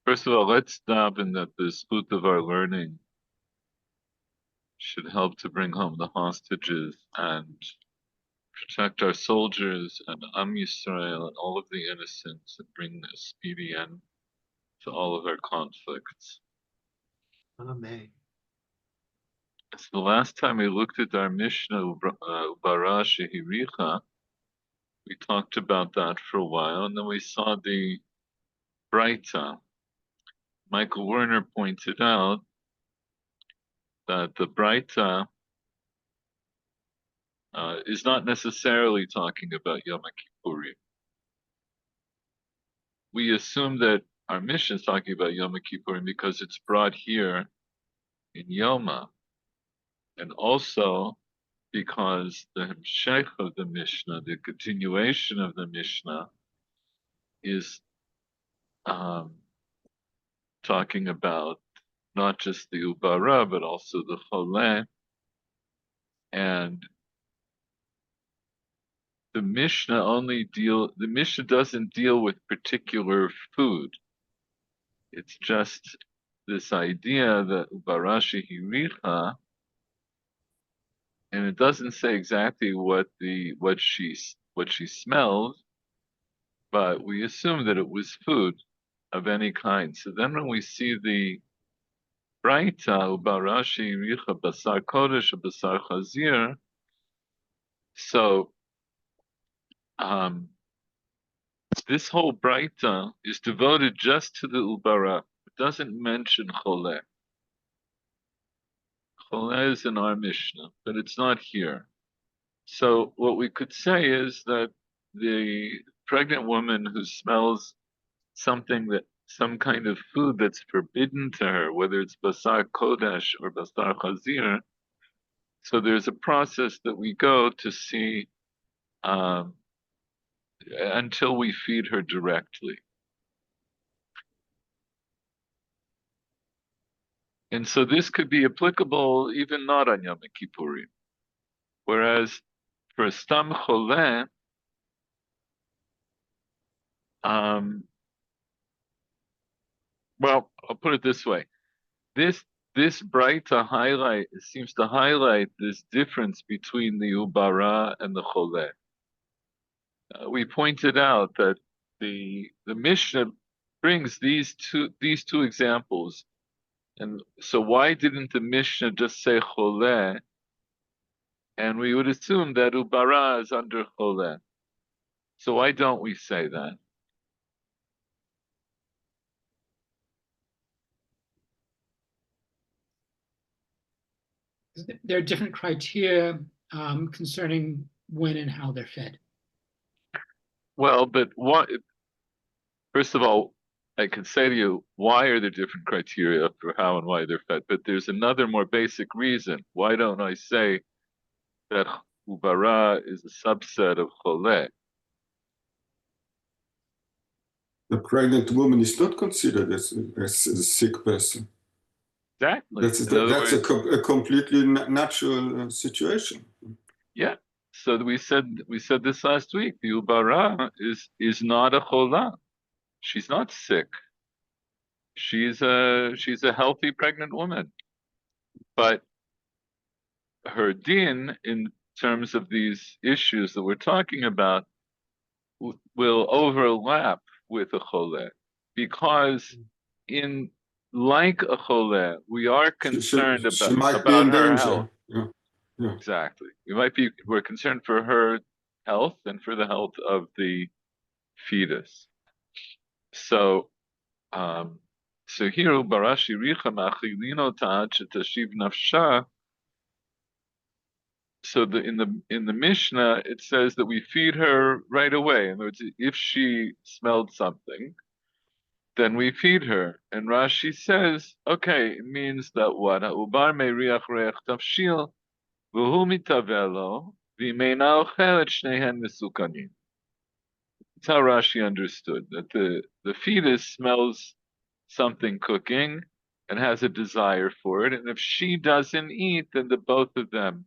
First of all, let's daven that the spoot of our learning should help to bring home the hostages and protect our soldiers and Am Yisrael and all of the innocents and bring a speedy end to all of our conflicts. Amen. So the last time we looked at our Mishnah, Ubara Shehiricha, we talked about that for a while, and then we saw the Breita. Michael Werner pointed out that the Breita is not necessarily talking about Yom Kippurim. We assume that our Mishnah is talking about Yom Kippurim because it's brought here in Yoma, and also because the Hemshech of the Mishnah, the continuation of the Mishnah, is talking about not just the Ubara, but also the Choleh. And the Mishnah doesn't deal with particular food. It's just this idea that Ubara Shehiricha, and it doesn't say exactly what she smelled, but we assume that it was food of any kind. So then when we see the Braita, Ubara Shehiricha Basar Kodesh Basar Chazir, so this whole Braita is devoted just to the Ubara. It doesn't mention Choleh. Choleh is in our Mishnah, but it's not here. So what we could say is that the pregnant woman who smells some kind of food that's forbidden to her, whether it's Basar Kodesh or Basar Chazir, so there's a process that we go to see until we feed her directly. And so this could be applicable even not on Yom Kippurim. Whereas for Stam Choleh, well, I'll put it this way. This Braita seems to highlight this difference between the Ubara and the Choleh. We pointed out that the Mishnah brings these two examples. And so why didn't the Mishnah just say Choleh? And we would assume that Ubara is under Choleh. So why don't we say that? There are different criteria concerning when and how they're fed. Well, but first of all, I can say to you, why are there different criteria for how and why they're fed? But there's another more basic reason. Why don't I say that Ubara is a subset of Choleh? The pregnant woman is not considered as a sick person. Exactly. That's a completely natural situation. Yeah. So we said this last week. The Ubara is not a Cholah. She's not sick. She's a healthy pregnant woman. But her din, in terms of these issues that we're talking about, will overlap with a Choleh, because like a Choleh, we are concerned about her health. Yeah. Yeah. Exactly. We're concerned for her health and for the health of the fetus. So, here, Barashi Richa Machilino Ta'ad Shetashiv Nafsha. So in the Mishnah, it says that we feed her right away. In other words, if she smelled something, then we feed her. And Rashi says, okay, it means that what? Ubar meiriach reach tafshil, v'hu mitavelo, v'meina ochel et shneihen mesukanim. That's how Rashi understood, that the fetus smells something cooking and has a desire for it, and if she doesn't eat, then the both of them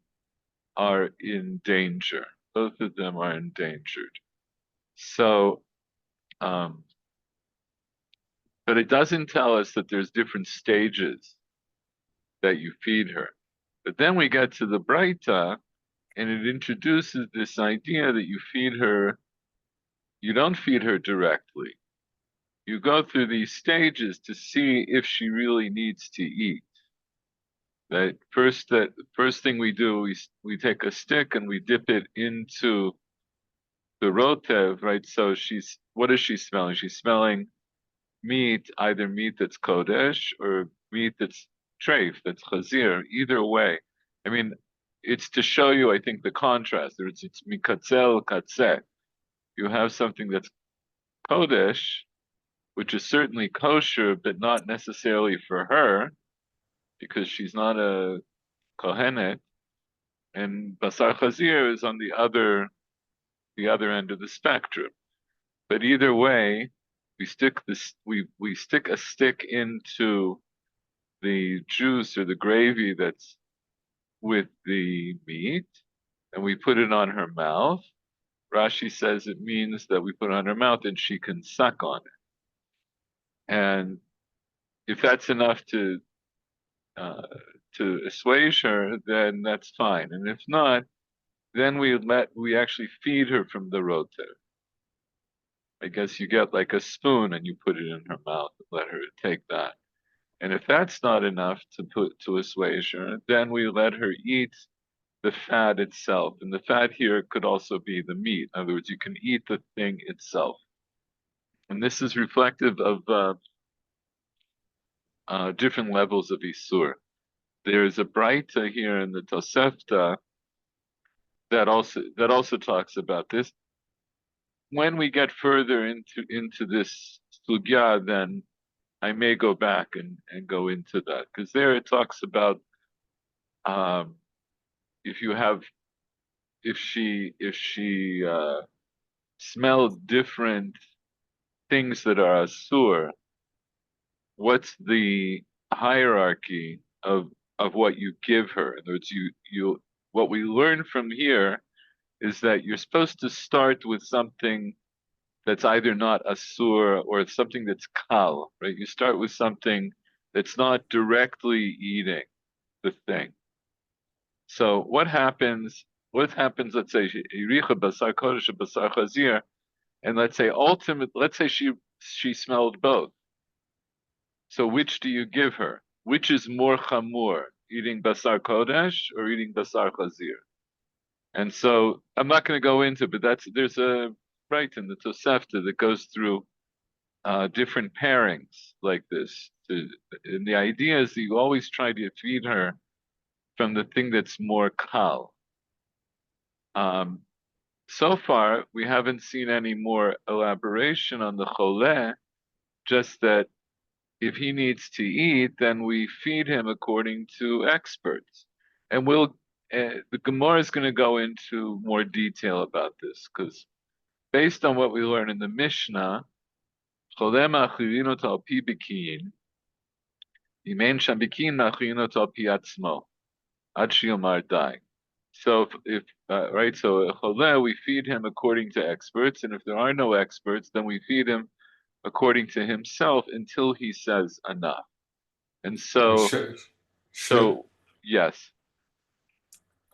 are in danger. Both of them are endangered. So, But it doesn't tell us that there's different stages that you feed her. But then we get to the Braita, and it introduces this idea that you don't feed her directly. You go through these stages to see if she really needs to eat. That first thing we do, we take a stick and we dip it into the rotev, right? So what is she smelling? She's smelling meat, either meat that's kodesh or meat that's treif, that's chazir. Either way, I mean, it's to show you, I think, the contrast. It's mikatzel katzeh. You have something that's kodesh, which is certainly kosher, but not necessarily for her, because she's not a kohenet. And basar chazir is on the other end of the spectrum. But either way, we stick a stick into the juice or the gravy that's with the meat, and we put it on her mouth. Rashi says it means that we put it on her mouth and she can suck on it. And if that's enough uh, to assuage her, then that's fine. And if not, then we actually feed her from the roter. I guess you get like a spoon and you put it in her mouth and let her take that. And if that's not enough to assuage her, then we let her eat the fat itself. And the fat here could also be the meat. In other words, you can eat the thing itself. And this is reflective of different levels of Isur. There's a Braita here in the Tosefta that also talks about this. When we get further into this sugya, then I may go back and go into that, because there it talks about um, if you have if she smelled different things that are asur, what's the hierarchy of what you give her? In other words, you what we learn from here is that you're supposed to start with something that's either not asur or something that's kal, right? You start with something that's not directly eating the thing. So what happens? What happens? Let's say yiricha basar kodesh basar chazir, and let's say she smelled both. So which do you give her? Which is more chamur, eating basar kodesh or eating basar chazir? And so I'm not going to go into, but there's a right in the Tosefta that goes through different pairings like this. And the idea is that you always try to feed her from the thing that's more kal. Um, so far, we haven't seen any more elaboration on the choleh, just that if he needs to eat, then we feed him according to experts. And the Gemara is going to go into more detail about this, because based on what we learn in the Mishnah, choleh ma'achirinot al pi bikiyin, imein sham bikiyin ma'achirinot al pi atzmo, ad sheyomar dai. So so choleh, we feed him according to experts, and if there are no experts, then we feed him according to himself until he says enough. And so yes.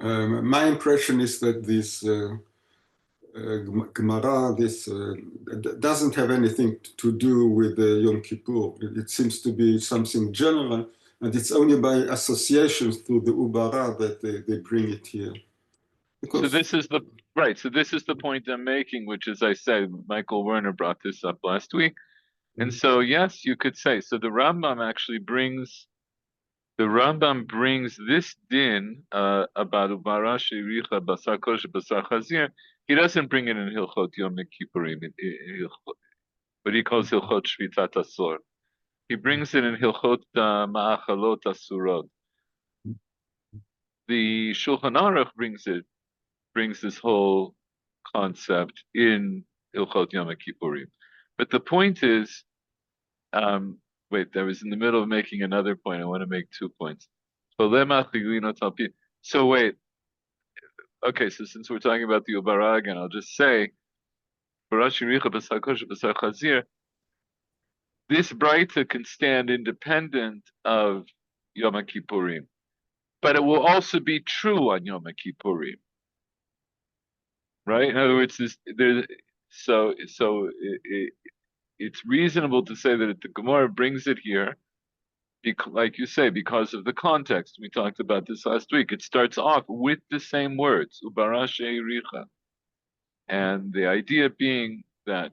My impression is that this Gemara, doesn't have anything to do with Yom Kippur. It seems to be something general, and it's only by association through the Ubara that they bring it here. So this is the point I'm making, which, as I said, Michael Werner brought this up last week. And so, yes, you could say, so the Rambam brings this din about Ubara Shiricha Basar Kodesh Basar Chazir. He doesn't bring it in Hilchot Yom Kippurim, but he calls Hilchot Shvitat Asor. He brings it in Hilchot Ma'achalot Asurot. The Shulchan Aruch brings this whole concept in Hilchot Yom Kippurim. But the point is, wait, I was in the middle of making another point. I want to make 2 points. So wait, okay, so since we're talking about the Ubara again, I'll just say, this Braita can stand independent of Yom Kippurim, but it will also be true on Yom Kippurim, right? In other words, it's reasonable to say that the Gemara brings it here, like you say, because of the context. We talked about this last week. It starts off with the same words, Ubarashe Richa, and the idea being that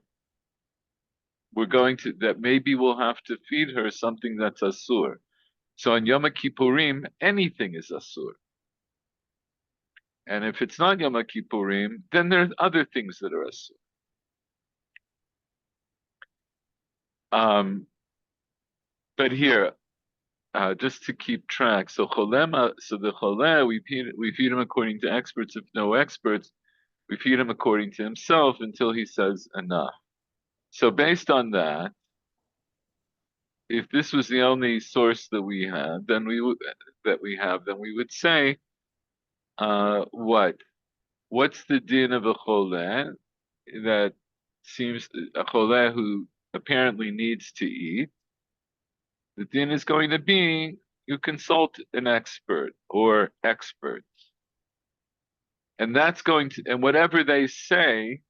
that maybe we'll have to feed her something that's asur. So on Yom Kippurim, anything is asur. And if it's not Yom Kippurim, then there's other things that are asur. But here, just to keep track, so the choleh, we feed him according to experts. If no experts, we feed him according to himself until he says enough. So based on that, if this was the only source that we had, then we would say, what? What's the din of a choleh that seems a choleh who apparently needs to eat? The din is going to be you consult an expert or experts, and and whatever they say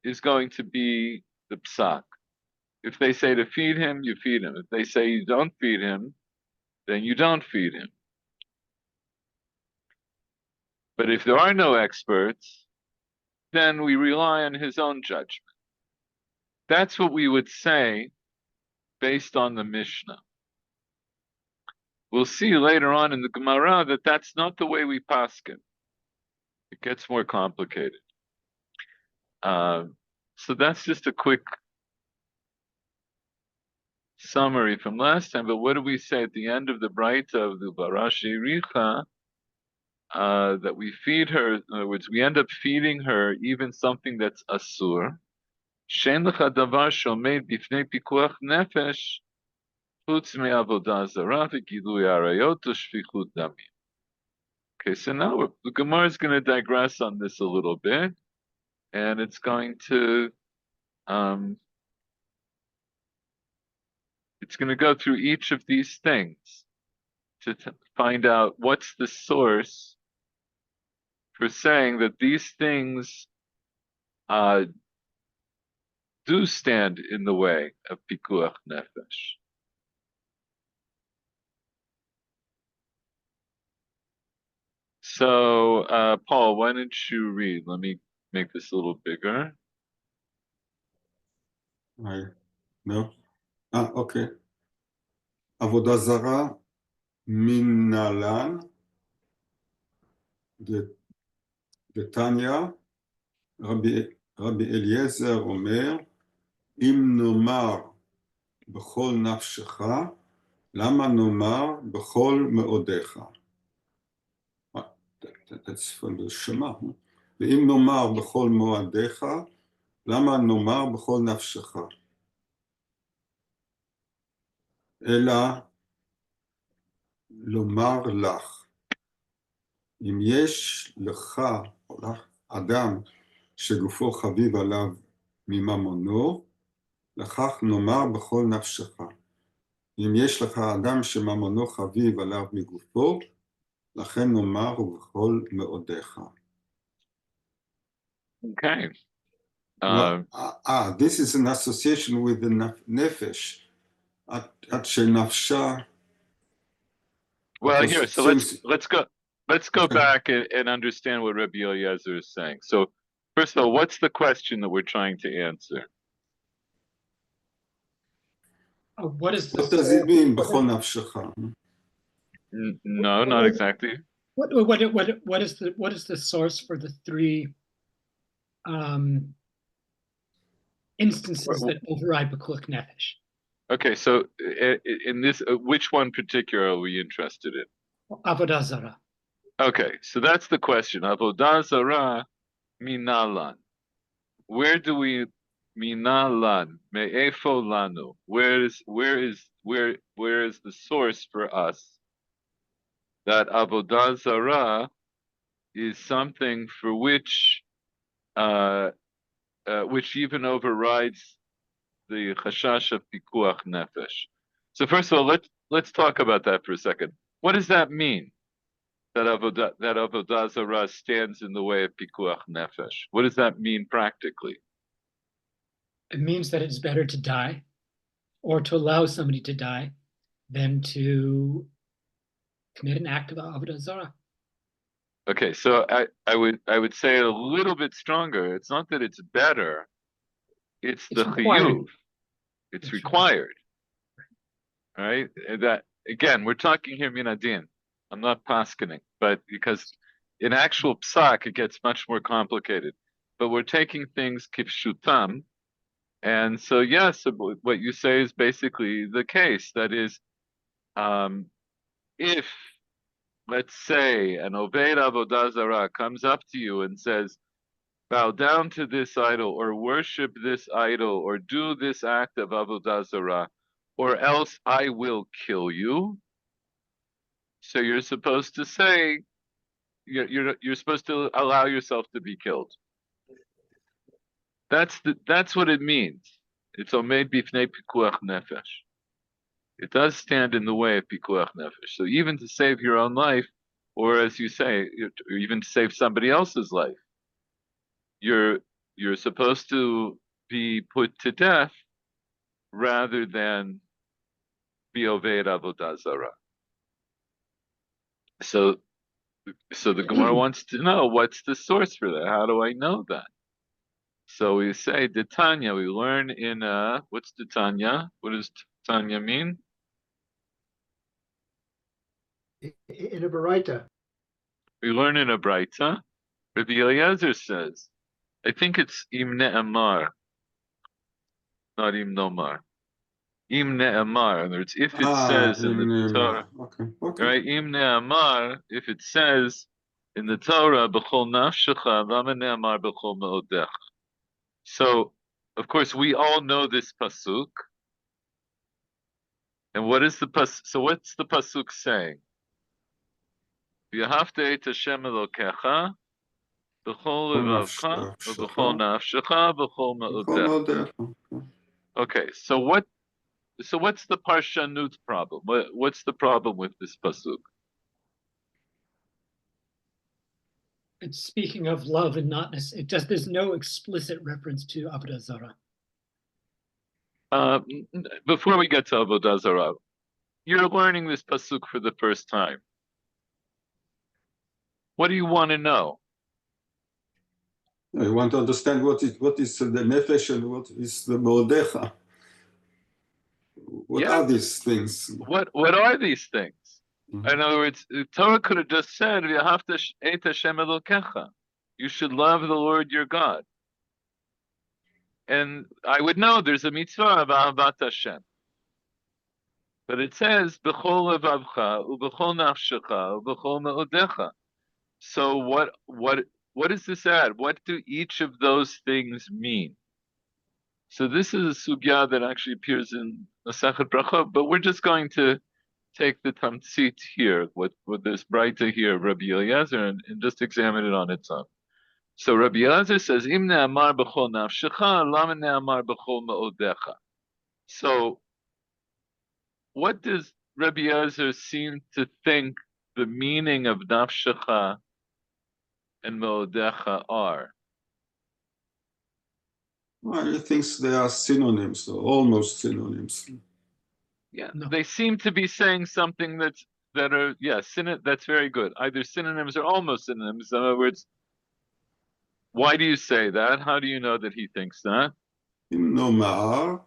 is going to be the psak. If they say to feed him, you feed him. If they say you don't feed him, then you don't feed him. But if there are no experts, then we rely on his own judgment. That's what we would say based on the Mishnah. We'll see later on in the Gemara that that's not the way we paskin. It gets more complicated. So that's just a quick summary from last time. But what do we say at the end of the Braita of the Barashi Richa? That we feed her. In other words, we end up feeding her even something that's asur. Shein lecha davar shomed bifnei pikuach nefesh chutz me'avodah zarah v'gilui arayot u'shfichut damim. Okay, so now the Gemara is going to digress on this a little bit, and it's going to go through each of these things to find out what's the source for saying that these things do stand in the way of pikuach nefesh. So, Paul, why don't you read? Let me make this a little bigger. No? Okay. Avodah Zarah minalan דתניא, רבי אליעזר אומר, אם נאמר בכל נפשך, למה נאמר בכל מאודיך? That's from the Shema. ואם נאמר בכל מאודיך, למה נאמר בכל נפשך? אלא לומר לך, אם יש לך או לך אדם שגופו חביב עליו מממונו, לכך נאמר בכל נפשך. אם יש לך אדם שממונו חביב עליו מגופו, לכן נאמר ובכל מאודיך. Okay. This is an association with the nefesh. עד שנפשה. Well, here, so let's go back and understand what Rabbi Eliezer is saying. So, first of all, what's the question that we're trying to answer? What does it mean, b'chol nafshecha? No, not exactly. What is the source for the three instances that override b'kuach nefesh? Okay, so in this, which one particular are we interested in? Avodah Zarah. Okay, so that's the question. Avodah Zarah minalan. Where do we minalan me'efo lanu? Where is the source for us that Avodah Zarah is something for which even overrides the chashash of pikuach nefesh. So first of all, let's talk about that for a second. What does that mean? That avodah zarah stands in the way of pikuach nefesh. What does that mean practically? It means that it's better to die or to allow somebody to die than to commit an act of avodah zarah. Okay, so I would say it a little bit stronger. It's not that it's better, it's the required. chiyuv. It's required. Right? That again, we're talking here minadin. I'm not paskening, but because in actual psak it gets much more complicated. But we're taking things kipshutam, and so yes, what you say is basically the case. That is, if let's say an Oved Avodah Zarah comes up to you and says, bow down to this idol, or worship this idol, or do this act of Avodah Zarah, or else I will kill you. So you're supposed to say, you're supposed to allow yourself to be killed. That's what it means. It's omed bifnei pikuach nefesh. It does stand in the way of pikuach nefesh. So even to save your own life, or as you say, or even to save somebody else's life, you're supposed to be put to death rather than be oved avodah zarah. So the Gemara wants to know, what's the source for that? How do I know that? So we say the Tanya. We learn in what's the Tanya? What does Tanya mean? In a Baraita. We learn in a Braita. Rabbi Eliezer says, I think it's im ne'amar, not im nomar. Im ne'amar. In other words, if it says in the Torah, okay. right? Im ne'amar, if it says in the Torah, b'chol nafshecha, lama ne'amar b'chol me'odecha. So, of course, we all know this pasuk. And what is the pasuk? So, what's the pasuk saying? V'yahavta et Hashem Elokecha b'chol levavcha v'b'chol nafshecha b'chol me'odecha. Okay, so what's the parshanut problem? What's the problem with this pasuk? It's speaking of love and not it just there's no explicit reference to avodah zarah. Before we get to avodah zarah, you're learning this pasuk for the first time. What do you want to know? I want to understand what is the nefesh and what is the modecha. What are these things? What are these things? Mm-hmm. In other words, the Torah could have just said, "V'yahavta et Hashem Elokecha." You should love the Lord your God, and I would know there's a mitzvah of ahavat Hashem. But it says, "B'chol levavcha u'b'chol nafshecha u'b'chol me'odecha." So what does this add? What do each of those things mean? So this is a sugya that actually appears in Masechet Brachot, but we're just going to take the tamtzit here, with this Braita here, Rabbi Eliezer, and just examine it on its own. So Rabbi Eliezer says, Im ne'amar b'chol nafshecha, lama ne'amar b'chol me'odecha. So what does Rabbi Eliezer seem to think the meaning of nafshecha and me'odecha are? Well, he thinks they are synonyms, or almost synonyms. Yeah, No. They seem to be saying something that's very good. Either synonyms or almost synonyms. In other words, why do you say that? How do you know that he thinks that? Nomar,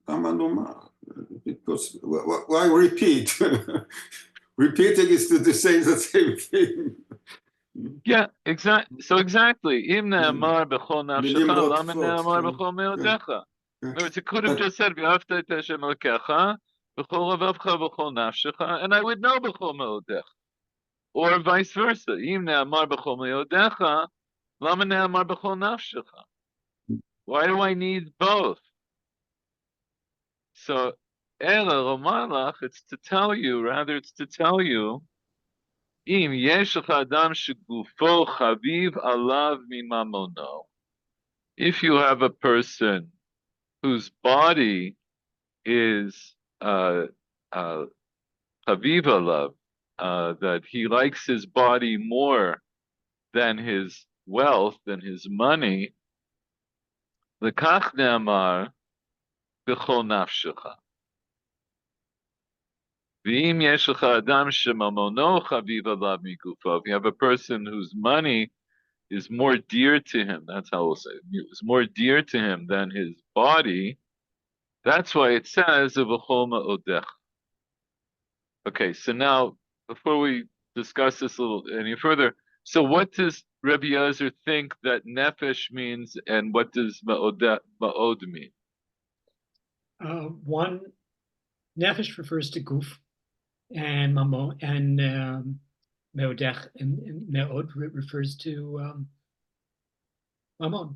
lama nomar? Because why repeat? Repeating is to say the same thing. Yeah, exactly. So exactly. Im ne'amar b'chol nafshecha, lama ne'amar b'chol me'odecha. In other words, it could have just said, V'yahavta et Hashem Elokecha, b'chol levavcha b'chol nafshecha, and I would know b'chol me'odecha. Or vice versa. Im ne'amar b'chol me'odecha, lama ne'amar b'chol nafshecha. Why do I need both? So, Ela Romalach, it's to tell you, Im yesh lecha adam shegufo chaviv alav mimamono. If you have a person whose body is Haviva love, that he likes his body more than his wealth, than his money, l'kach ne'amar b'chol nafshecha. V'im yesh lecha adam shemamono chaviva lav migufo. If you have a person whose money is more dear to him, that's how we'll say it, is more dear to him than his body, that's why it says, v'chol ma'odech. Okay, so now, before we discuss this a little any further, so what does Rebbe Yezer think that nefesh means, and what does ma'od mean? One, nefesh refers to guf, and mamo and meodech and meod refers to mamon.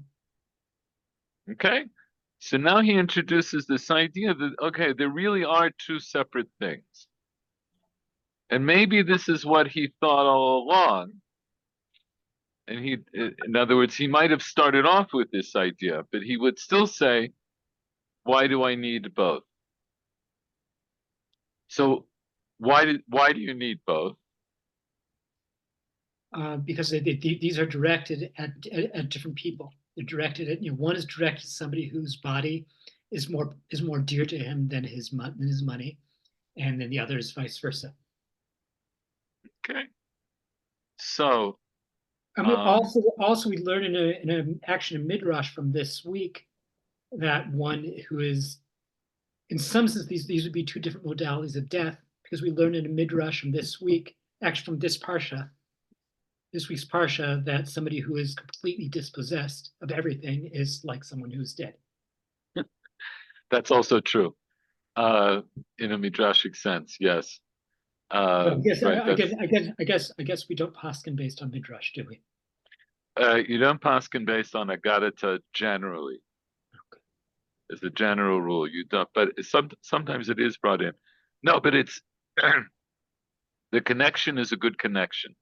Okay, so now he introduces this idea that, okay, there really are two separate things. And maybe this is what he thought all along. And he, in other words, he might have started off with this idea, but he would still say, why do I need both? So why do you need both? Because these are directed at different people. They're directed at, one is directed to somebody whose body is more dear to him than his money, and then the other is vice versa. Okay. So I mean, also we learn in an action in Midrash from this week that one who is, in some sense, these would be two different modalities of death, because we learn in a Midrash from this week, actually from this week's parsha, that somebody who is completely dispossessed of everything is like someone who's dead. that's also true, in a midrashic sense, yes. I guess Right, I guess we don't paskin based on Midrash, do we? you don't paskin based on agadata generally. As a general rule, you don't. But sometimes it is brought in. No, but it's the connection is a good connection.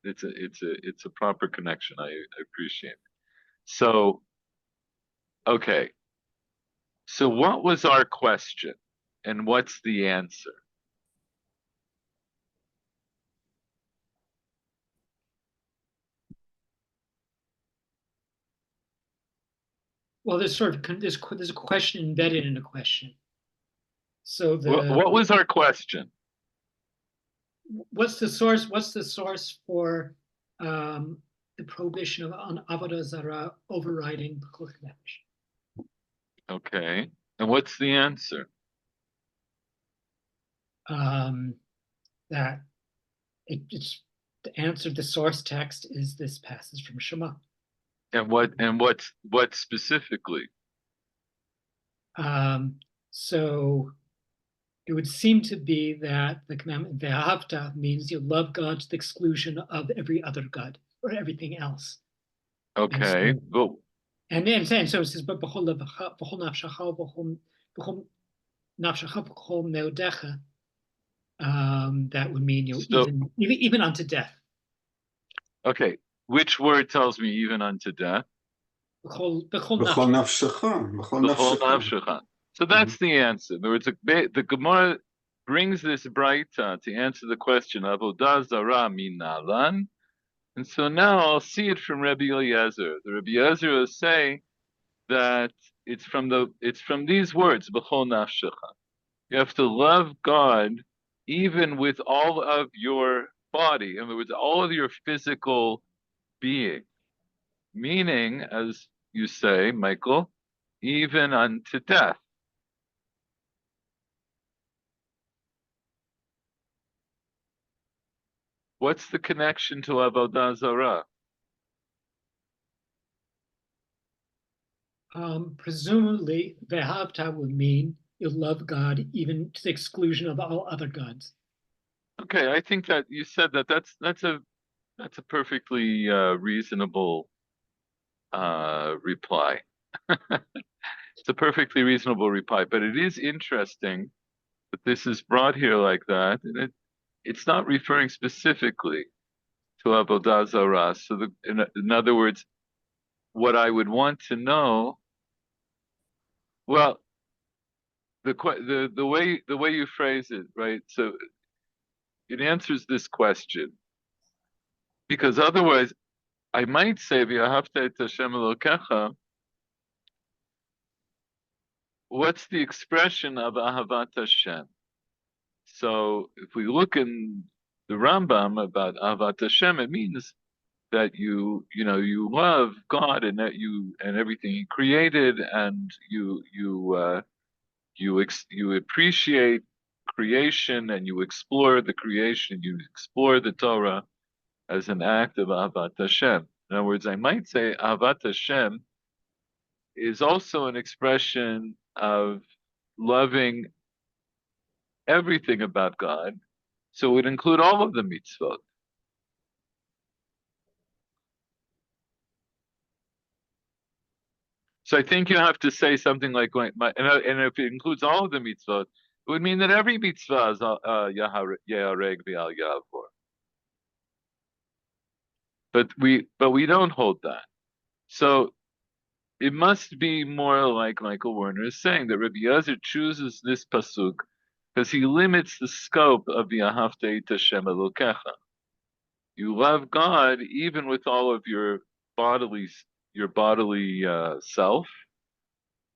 It's a proper connection. I appreciate it. So, okay. So what was our question, and what's the answer? Well, there's a question embedded in a question. So What was our question? what's the source? What's the source for the prohibition of on avodah zarah overriding pekuach nefesh? Okay, and what's the answer? That it's the answer. The source text is this passage from Shema. And what specifically? So it would seem to be that the commandment ve'ahavta means you love God to the exclusion of every other God or everything else. Okay, well, And so it says, but b'chol nafshacha b'chol meodecha. That would mean so even unto death. okay, which word tells me even unto death? B'chol B'chol nafshecha, b'chol B'chol nafshecha. nafshecha. So that's the answer. In other words, the Gemara brings this braita to answer the question of Avodah Zarah minalan. And so now I'll see it from Rabbi Eliezer. The Rabbi Eliezer will say that it's from these words, B'chol nafshecha. You have to love God even with all of your body, in other words, all of your physical being. Meaning, as you say, Michael, even unto death. What's the connection to Avodah Zarah? Presumably, ve'ahavta would mean you love God even to the exclusion of all other gods. Okay, I think that you said that that's a perfectly reasonable reply. It's a perfectly reasonable reply, but it is interesting that this is brought here like that, and it's not referring specifically to Avodah Zarah. So, in other words, what I would want to know, Well, the way you phrase it, right? So it answers this question because otherwise, I might say v'ahavta et Hashem Elokecha. What's the expression of ahavat Hashem? So if we look in the Rambam about ahavat Hashem, it means that you love God and that and everything He created, and you appreciate creation, and you explore the creation, you explore the Torah as an act of ahavat Hashem. In other words, I might say ahavat Hashem is also an expression of loving everything about God. So it would include all of the mitzvot. So I think you have to say something like, and if it includes all of the mitzvot, it would mean that every mitzvah is yahareg v'al yavor. But we don't hold that. So it must be more like Michael Werner is saying, that Rabbi Yezer chooses this pasuk because he limits the scope of v'ahavta et Hashem Elokecha. You love God even with all of your bodily self,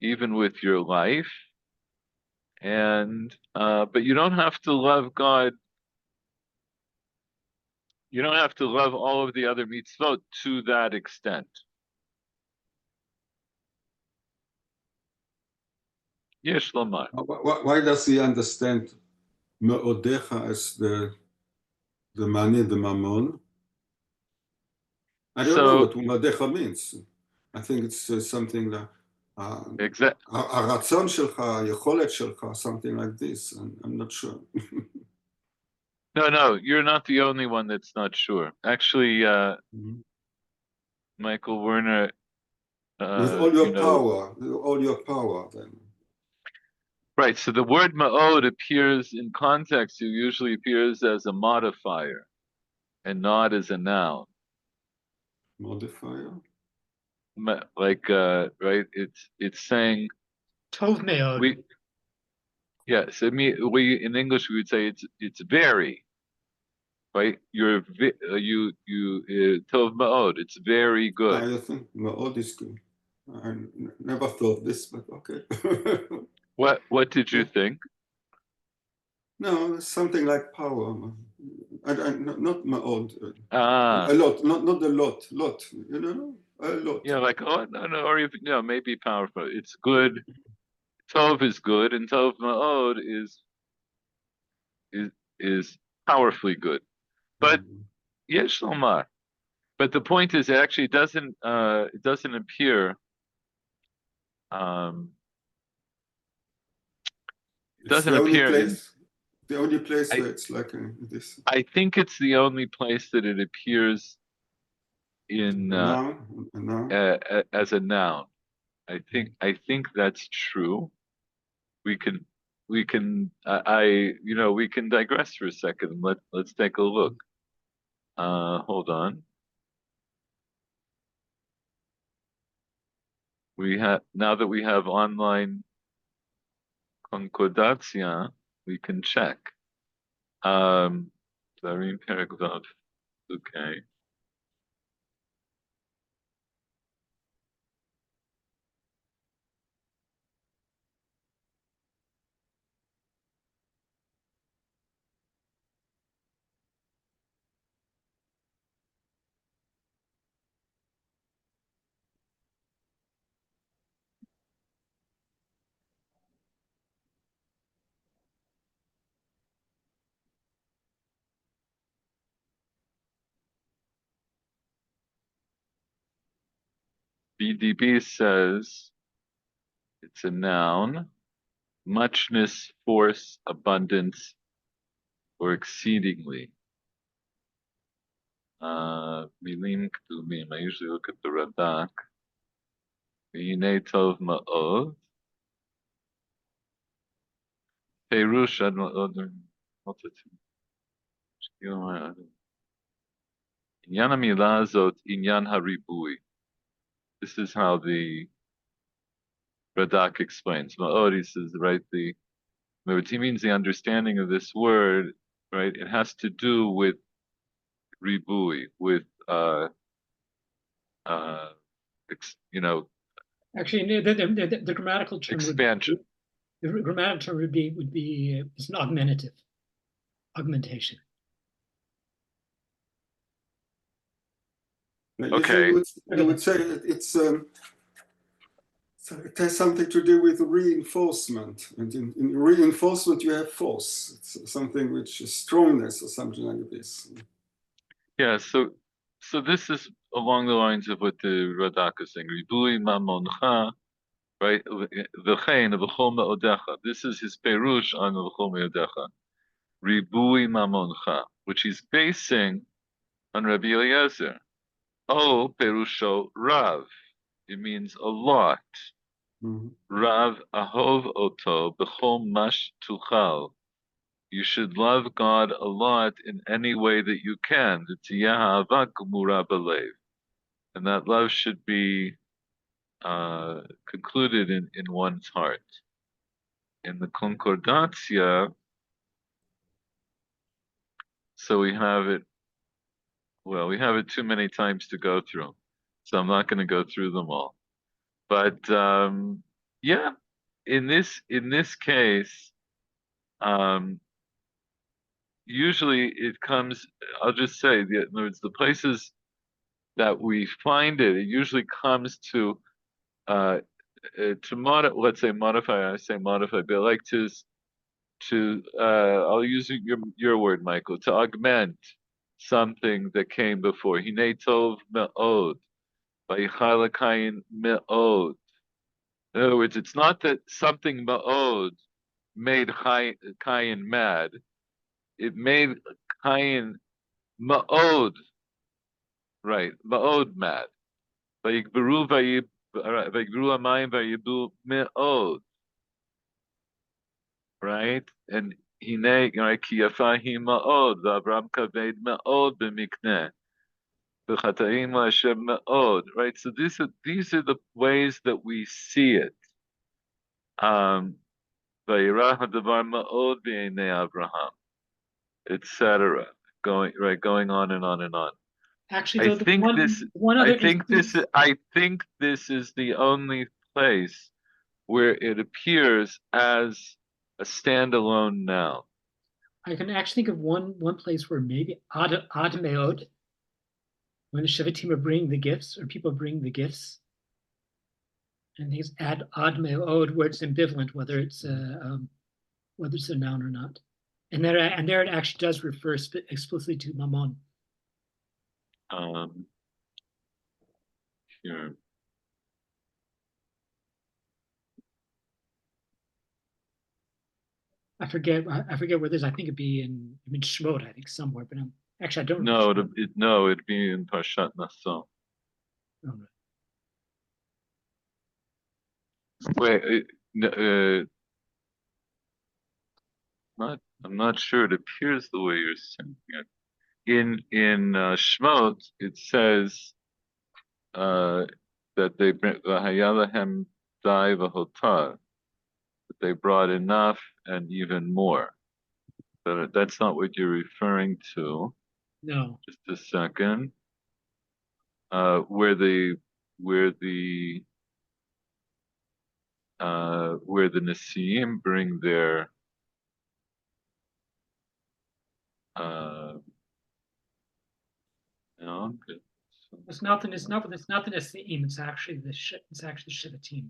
even with your life, and but you don't have to love God. You don't have to love all of the other mitzvot to that extent. Yesh lomar. Why does he understand me'odecha as the money, the mammon? I don't know what me'odecha means. I think it's something like הרצון שלך, היכולת שלך, something like this. I'm not sure. No, you're not the only one that's not sure. Actually, Michael Werner. With all your power, then. Right. So the word ma'od appears in context. It usually appears as a modifier, and not as a noun. Modifier. Like right. It's saying. Tov me'od. Yes, we in English we would say it's very, right? You tov ma'od. It's very good. I think ma'od is good. I never thought this, but okay. What did you think? No, something like power. Not ma'od. A lot, not a lot. A lot. Yeah, like no, or even maybe powerful. It's good. Tov is good, and tov ma'od is powerfully good. But yesh lomar. But the point is, it actually doesn't appear. It doesn't appear. The only place where it's like this. I think it's the only place that it appears in as a noun. I think that's true. We can we can digress for a second. Let's take a look. Hold on. Now that we have online concordatia, we can check. Zarim Perek Vav. Okay. BDB says it's a noun, muchness, force, abundance, or exceedingly. Milim k'dumim. I usually look at the Radak. V'hinei tov ma'od. Perush ad ma'od. Inyan hamilah zot inyan haribui. This is how the Radak explains. Ma'od, he says, right, in other words, he means the understanding of this word, right? It has to do with ribui, with uh, you know, Actually, the grammatical term expansion. the grammatical term would be it's an augmentation. Okay. You would say it has something to do with reinforcement, and in reinforcement you have force. It's something which is strongness or something like this. Yeah, so this is along the lines of what the Radak is saying. Ribui mamoncha, right? V'chein v'chol me'odecha. This is his perush on v'chol me'odecha. Ribui mamoncha, which he's basing on Rabbi Eliezer. Oh, perusho Rav. It means a lot. Mm-hmm. Rav ahov oto b'chol mash tuchal. You should love God a lot in any way that you can. And that love should be concluded in one's heart. In the Concordatia, so we have it, well, we have it too many times to go through. So I'm not going to go through them all. But yeah, in this case, um, usually it comes, I'll just say, in other words, the places that we find it, it usually comes uh, let's say modify. I say modify, but I like I'll use your word, Michael, to augment something that came before. Hinei tov me'od, vayichala kayin me'od. In other words, it's not that something me'od made Kayin mad. It made Kayin me'od, right, me'od mad. Vayikberu amayim vayibu me'od, right? And hine, right, ki yafahi me'od, v'Avram kaved me'od b'mikneh, v'chataim Hashem me'od, right? So these are the ways that we see it. Vayirah hadavar me'od b'einei Abraham, etc. Going on and on and on. Actually, I though, think this. one I other think this. instance, I think this is the only place where it appears as a standalone noun. I can actually think of one place where maybe ad meod, when the Shevatim are bringing the gifts, or people bring the gifts, and these ad meod, where it's ambivalent whether it's a noun or not, and there it actually does refer explicitly to mammon. Here. I forget where this. I think it'd be in Shemot, I think somewhere, but actually I don't No, know. it'd be in Parshat Naso. Oh, Wait, I'm not sure. It appears the way you're saying it. In Shmot, it says that they bring v'hayalahem dai v'hotar, that they brought enough and even more. But that's not what you're referring to. no. Just a second. Where the Nesiim bring their no, good. It's not the Nesiim. It's actually the Shevatim.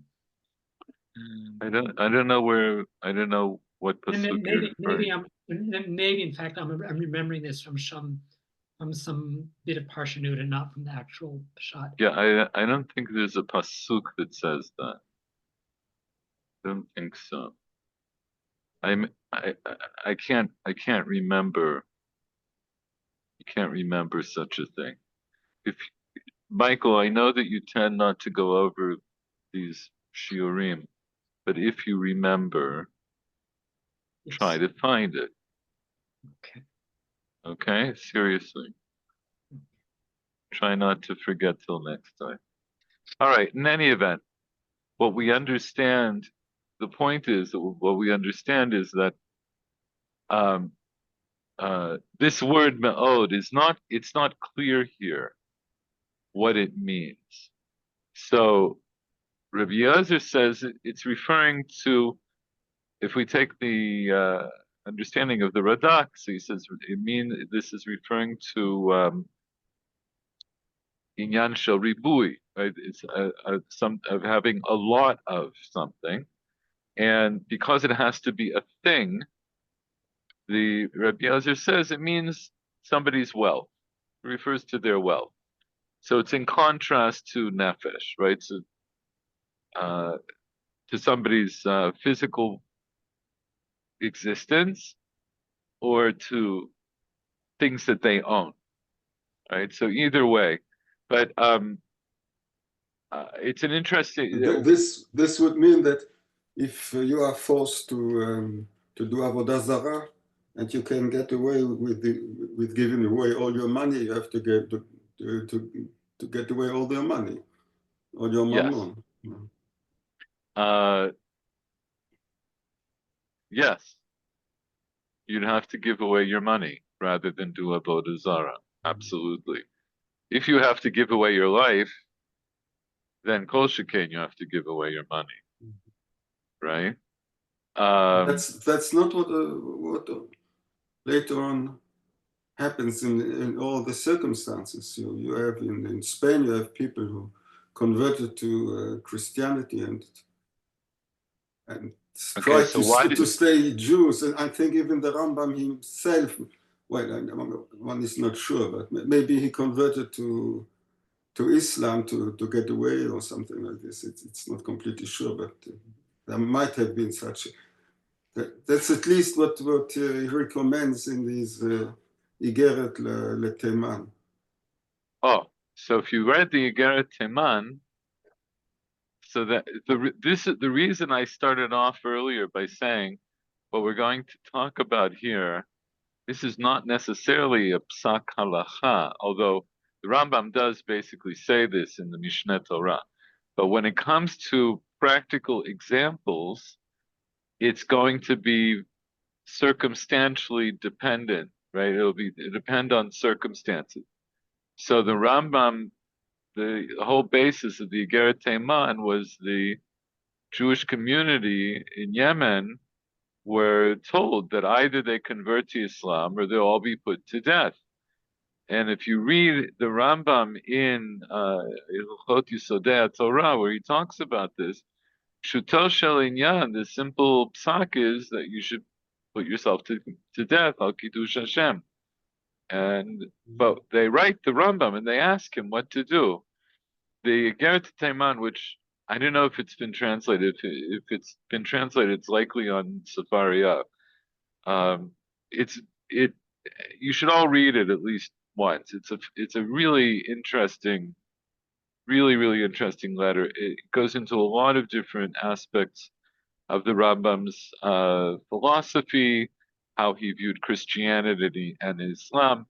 I don't know what pasuk you're referring. Maybe in fact I'm remembering this from some bit of Parshanut and not from the actual shot. Yeah, I don't think there's a pasuk that says that. I don't think so. I can't remember. You can't remember such a thing. If Michael, I know that you tend not to go over these shiurim, but if you remember, Yes. try to find it. Okay. Okay? Seriously. Try not to forget till next time. All right, in any event, what we understand, the point is that what we understand is that um, this word me'od is not, it's not clear here what it means. So Rabbi Yezer says it's referring to, if we take the understanding of the Radak, so he says this is referring to inyan shel ribui, right? It's some of having a lot of something, and because it has to be a thing, the Rabbi Yezer says it means somebody's wealth. It refers to their wealth. So it's in contrast to nefesh, right? So uh, to somebody's physical existence or to things that they own, right? So either way, but it's an interesting. This would mean that if you are forced to do avodah zarah and you can get away with giving away all your money, you have to get away all your money, all your Yes. mammon. Uh, yes, you'd have to give away your money rather than do avodah zarah. Absolutely. If you have to give away your life, then kol shekain you have to give away your money, right? That's not what later on happens in all the circumstances. You have in Spain, you have people who converted to Christianity and Okay, tried so why to did stay Jews. And I think even the Rambam himself, well, one is not sure, but maybe he converted to Islam to get away or something like this. It's not completely sure, but there might have been such. That's at least what he recommends in his Igeret LeTeman. Oh, so if you read the Igeret Teman, so that this is the reason I started off earlier by saying what we're going to talk about here. This is not necessarily a psak halacha, although the Rambam does basically say this in the Mishneh Torah. But when it comes to practical examples, it's going to be circumstantially dependent, right? It'll depend on circumstances. So the Rambam, the whole basis of the Igeret Teiman was the Jewish community in Yemen were told that either they convert to Islam or they'll all be put to death. And if you read the Rambam in Hilchot Yisodei Torah, where he talks about this, Shuto Shel Inyan, the simple psak is that you should put yourself to death, Al Kiddush Hashem. But they write the Rambam and they ask him what to do. The Igeret Teiman, which I don't know if it's been translated. If it's been translated, it's likely on Sefaria. Um, it's it. You should all read it at least once. It's a really interesting, really interesting letter. It goes into a lot of different aspects of the Rambam's philosophy, how he viewed Christianity and Islam.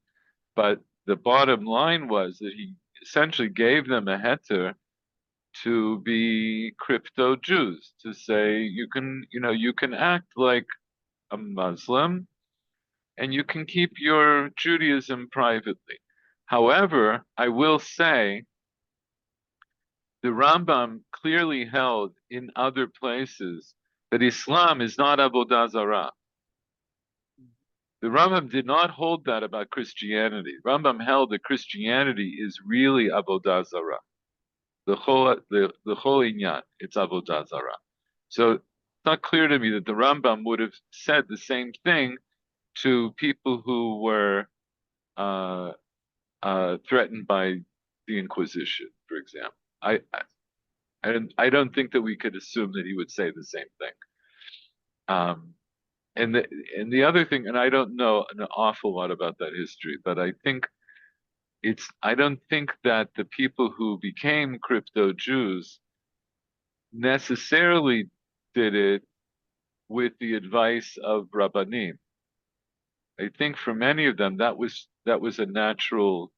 But the bottom line was that he essentially gave them a heter to be crypto Jews, to say you can act like a Muslim and you can keep your Judaism privately. However, I will say the Rambam clearly held in other places that Islam is not Avodah Zarah. The Rambam did not hold that about Christianity. Rambam held that Christianity is really Avodah Zarah. The whole inyan, it's avodah zarah. So it's not clear to me that the Rambam would have said the same thing to people who were threatened by the Inquisition, for example. I don't think that we could assume that he would say the same thing. And the other thing, and I don't know an awful lot about that history, but I don't think that the people who became crypto Jews necessarily did it with the advice of Rabbanim. I think for many of them that was a natural,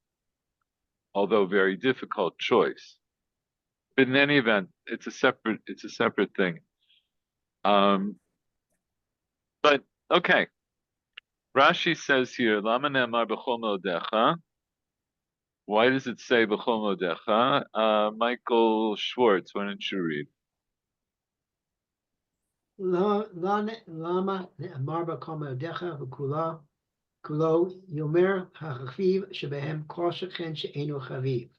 although very difficult choice. But in any event, it's a separate thing. But okay. Rashi says here, Lama ne'amar b'chol modecha. Why does it say b'chol modecha? Michael Schwartz, why don't you read? lama ne'amar b'kol modecha v'kula kulo yomer ha'chaviv shebehem kol shechen she'enu chaviv.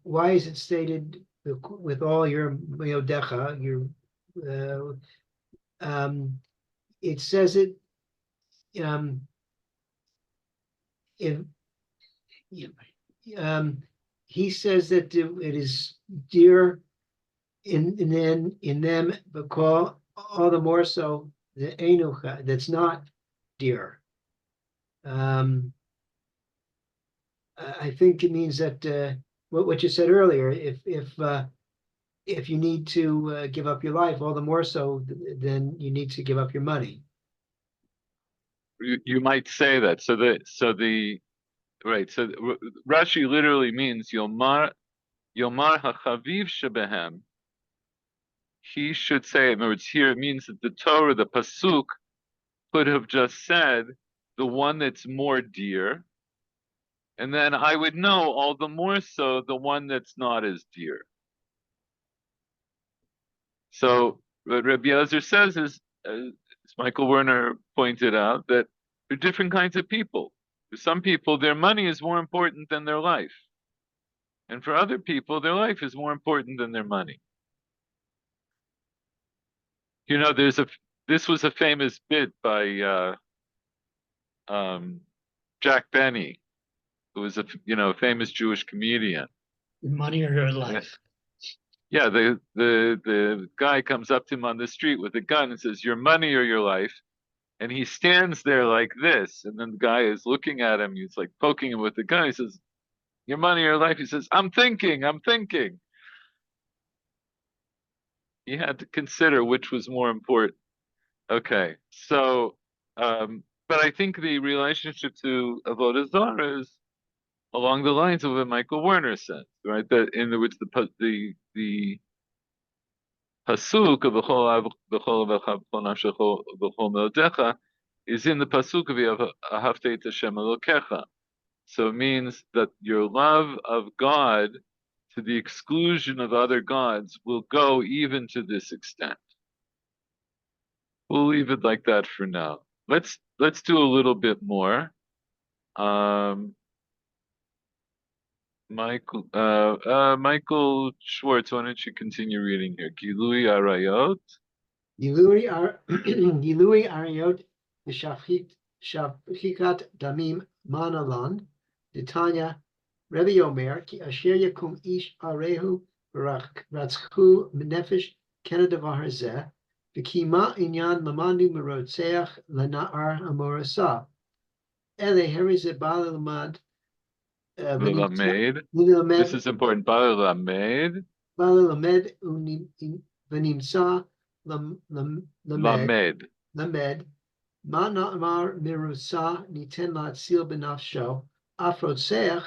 Why is it stated with all your meodecha, it says it if he says that it is dear in them, but call all the more so the enucha that's not dear. I think it means that what you said earlier, if you need to give up your life, all the more so, then you need to give up your money. You might say that. So Rashi literally means Yomar hachaviv shebehem. He should say, in other words, here it means that the Torah, the pasuk, could have just said the one that's more dear, and then I would know all the more so the one that's not as dear. So what Rabbi Elazar says is, as Michael Werner pointed out, that there are different kinds of people. For some people, their money is more important than their life. And for other people, their life is more important than their money. You know, this was a famous bit by Jack Benny, who was a famous Jewish comedian. Money or your life. Yeah, the guy comes up to him on the street with a gun and says, "Your money or your life?" And he stands there like this, and then the guy is looking at him. He's like poking him with the gun. He says, "Your money or your life?" He says, I'm thinking." He had to consider which was more important. Okay, so, but I think the relationship to Avodah Zarah is along the lines of what Michael Werner said, right? That in which the pasuk of b'chol avecha b'chol nafshecha b'chol meodecha is in the pasuk of ahavta et Hashem Elokecha. So it means that your love of God to the exclusion of other gods will go even to this extent. We'll leave it like that for now. Let's do a little bit more. Michael Schwartz, why don't you continue reading here? Gilui Arayot. Gilui Arayot Shafchikat Damim Manalan, Titania, Rebbe Omer, Ki Asher Yakum Ish Arehu Ratzchu Nefesh Kenadavar Hazeh, Vikima Inyan Lamanu Merotzeach Lana'ar Amorasa. Ele Herize Balalamad. This is important. Balamed. Balamed Venimsa Lamed. Ma na'amar mirusa niten la'atzil b'nafsho, af rotzeach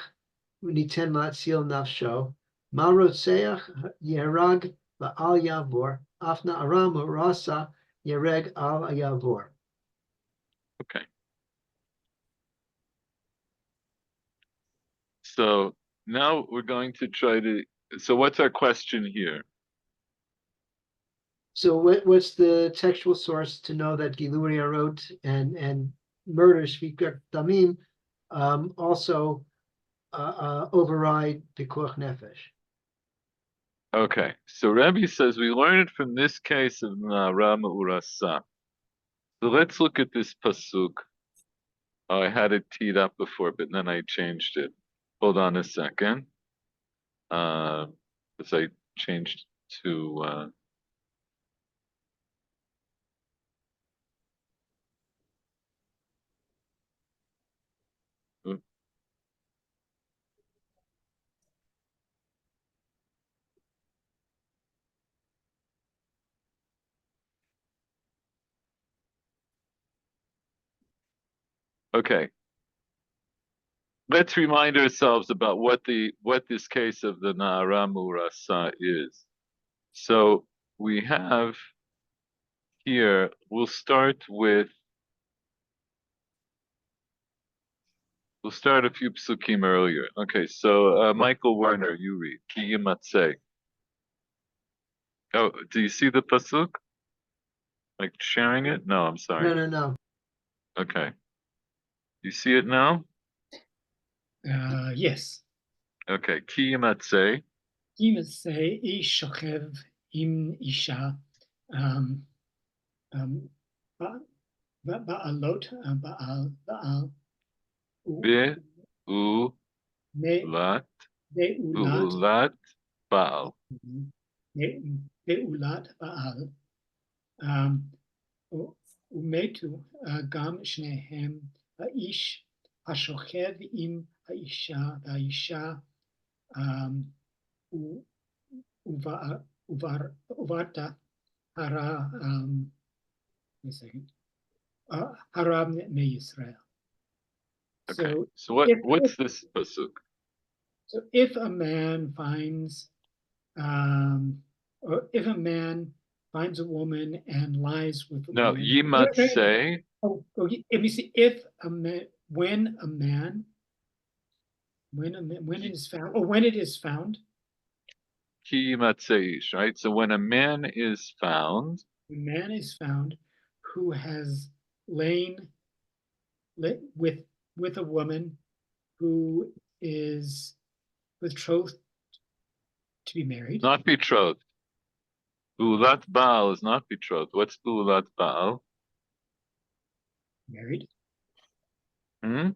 niten la'atzil nafsho, ma rotzeach yerag la'al yavor, af na'aram rasa yereg al yavor. Okay. So now we're going to try to. So what's our question here? So what's the textual source to know that Gilui Arot and murder Shvikat Damim also override Pikuach Nefesh? Okay, so Rabbi says we learn it from this case of Ram Urasa. So let's look at this pasuk. Oh, I had it teed up before, but then I changed it. Hold on a second. Because I changed to okay. let's remind ourselves about what this case of the Na'ara Murasa is. So we have here, we'll start a few psukim earlier. Okay, so Michael Werner, you read. Ki yimatzeh. Oh, do you see the pasuk? Like sharing it? No, I'm sorry. No. Okay. You see it now? Yes. Okay. Ki yimatzeh. אם זה איש שוכב עם אישה, בעלות, בעל, Be'ulat. בעולת, Be'ulat Baal. בעולת בעל, ומתו גם שניהם, האיש השוכב עם האישה, והאישה וברת הרע, הרע מישראל. Okay. So So what's this pasuk? So if a man finds, or if a man finds a woman and lies with a No, woman. yimatzeh. Let me see. If a man, when it is found, or when it is found, Ki yimatzeh, right? So when a man is found, a man is found who has lain with a woman who is betrothed to be married. not betrothed. Be'ulat Baal is not betrothed. What's Be'ulat Baal? Married. Hmm?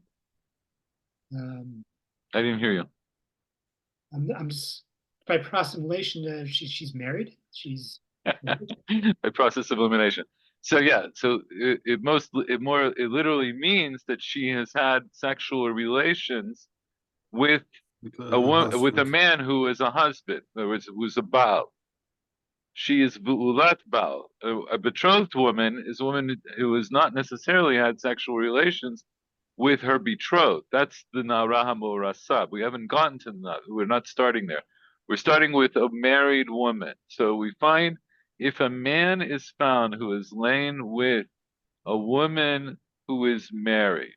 I didn't hear you. I'm just by prostimulation. She's married. She's By process of elimination. So yeah, so it literally means that she has had sexual relations with with a man who is a husband, in other words, who's a Baal. She is Bu'ulat Baal. A betrothed woman is a woman who has not necessarily had sexual relations with her betrothed. That's the Na'ara Morasab. We haven't gotten to that. We're not starting there. We're starting with a married woman. So we find if a man is found who is lain with a woman who is married,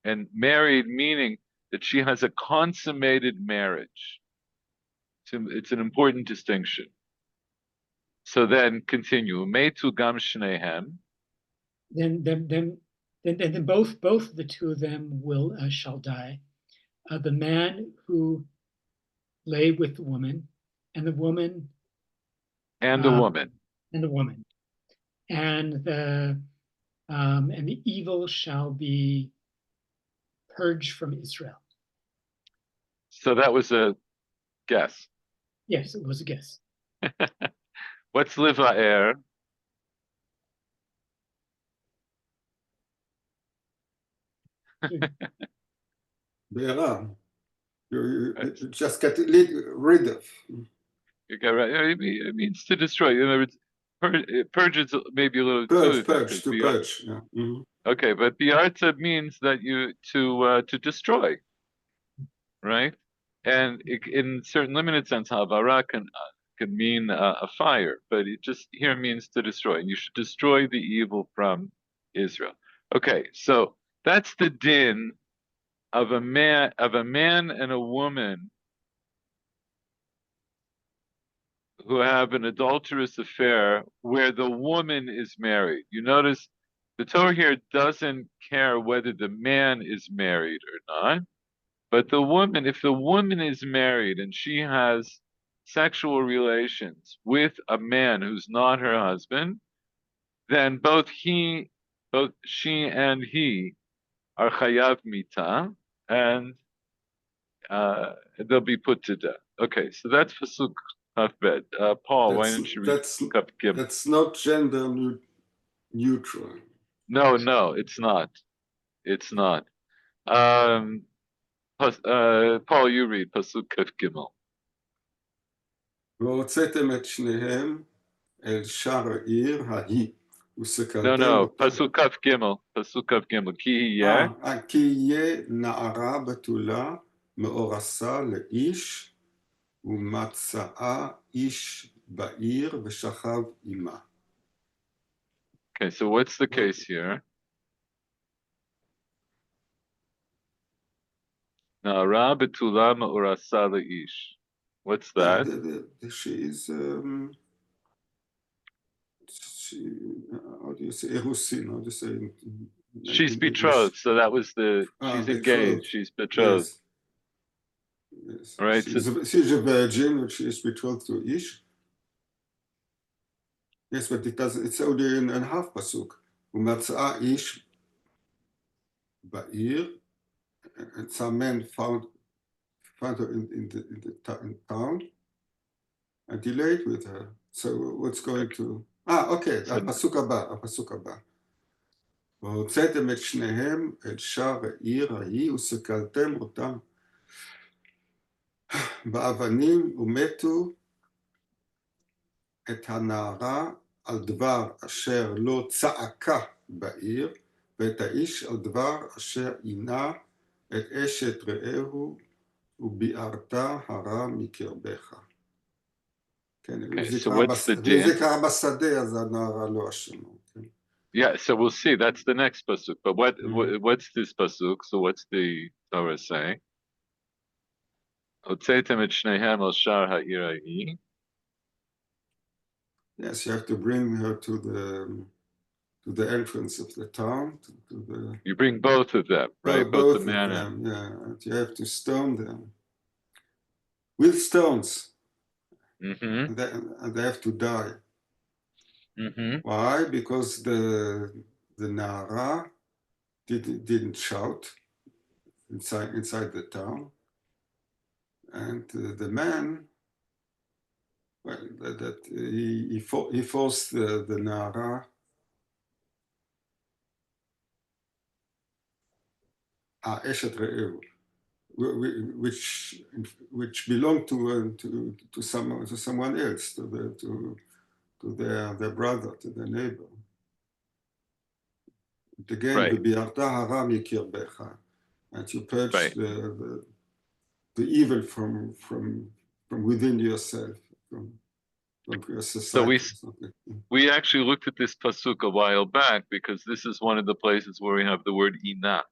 and married meaning that she has a consummated marriage. It's an important distinction. So then continue. Metu gam shnehem. Then both the two of them shall die. The man who lay with the woman, and the woman, And the woman. and the woman, and the evil shall be purged from Israel. So that was a guess. Yes, it was a guess. What's liva'er? Be'era. You just get rid of. You got right. It means to destroy. In other words, purge is maybe a little purge, to purge. Yeah. Mm-hmm. Okay, but biarta means that to destroy, right? And in certain limited sense, havara can mean a fire, but it just here means to destroy. And you should destroy the evil from Israel. Okay, so that's the din of a man and a woman who have an adulterous affair where the woman is married. You notice the Torah here doesn't care whether the man is married or not, but the woman, if the woman is married and she has sexual relations with a man who's not her husband, then both she and he are chayav mita, and they'll be put to death. Okay, so that's pasuk Chafbed. Paul, why don't you read Kaf Gimel? That's not gender neutral. No, it's not. It's not. Paul, you read pasuk Kaf Gimel. והוצאתם את שניהם אל שער העיר ההיא, No, וסקלתם אותה. Pasuk Kaf Gimel, Ki yeh. כי יהיה נערה בתולה מאורסה לאיש ומצאה איש בעיר ושכב עמה. Okay, so what's the case here? Na'ara betula ma'urasa le'ish. What's that? She is, how do you say, Erusin, how do you say? She's In English? betrothed, so that was she's engaged, Betrothed. she's betrothed. Yes. Yes. All right, She's a virgin, and she is betrothed to Ish. Yes, but it's only in half pasuk. ומצאה איש בעיר, and some men found her in town, and he laid with her. So what's going to... אוקיי, הפסוק הבא. והוצאתם את שניהם אל שער העיר ההיא, וסקלתם אותם באבנים, ומתו את הנערה על דבר אשר לא צעקה בעיר, ואת האיש על דבר אשר עינה את אשת רעהו, וביערת הרע מקרבך. כן, ואם זה קרה בשדה, אז הנערה לא אשמה. Yeah, so we'll see. That's the next pasuk. But what's this pasuk? So what's the Torah saying? Hotzetem et shnehem al shar ha'ir ha'i. Yes, you have to bring her to the entrance of the town. You bring both of them, right? Both the man of them, yeah. And you have to stone them with stones. Mm-hmm. And they have to die. Mm-hmm. Why? Because the Nara didn't shout inside the town, and the man, well, that he forced the Nara Eshet Re'eu, which belonged to someone else, to their brother, to their neighbor. Again, right. And you purge right. the evil from within yourself, from your society. So we actually looked at this pasuk a while back because this is one of the places where we have the word ina.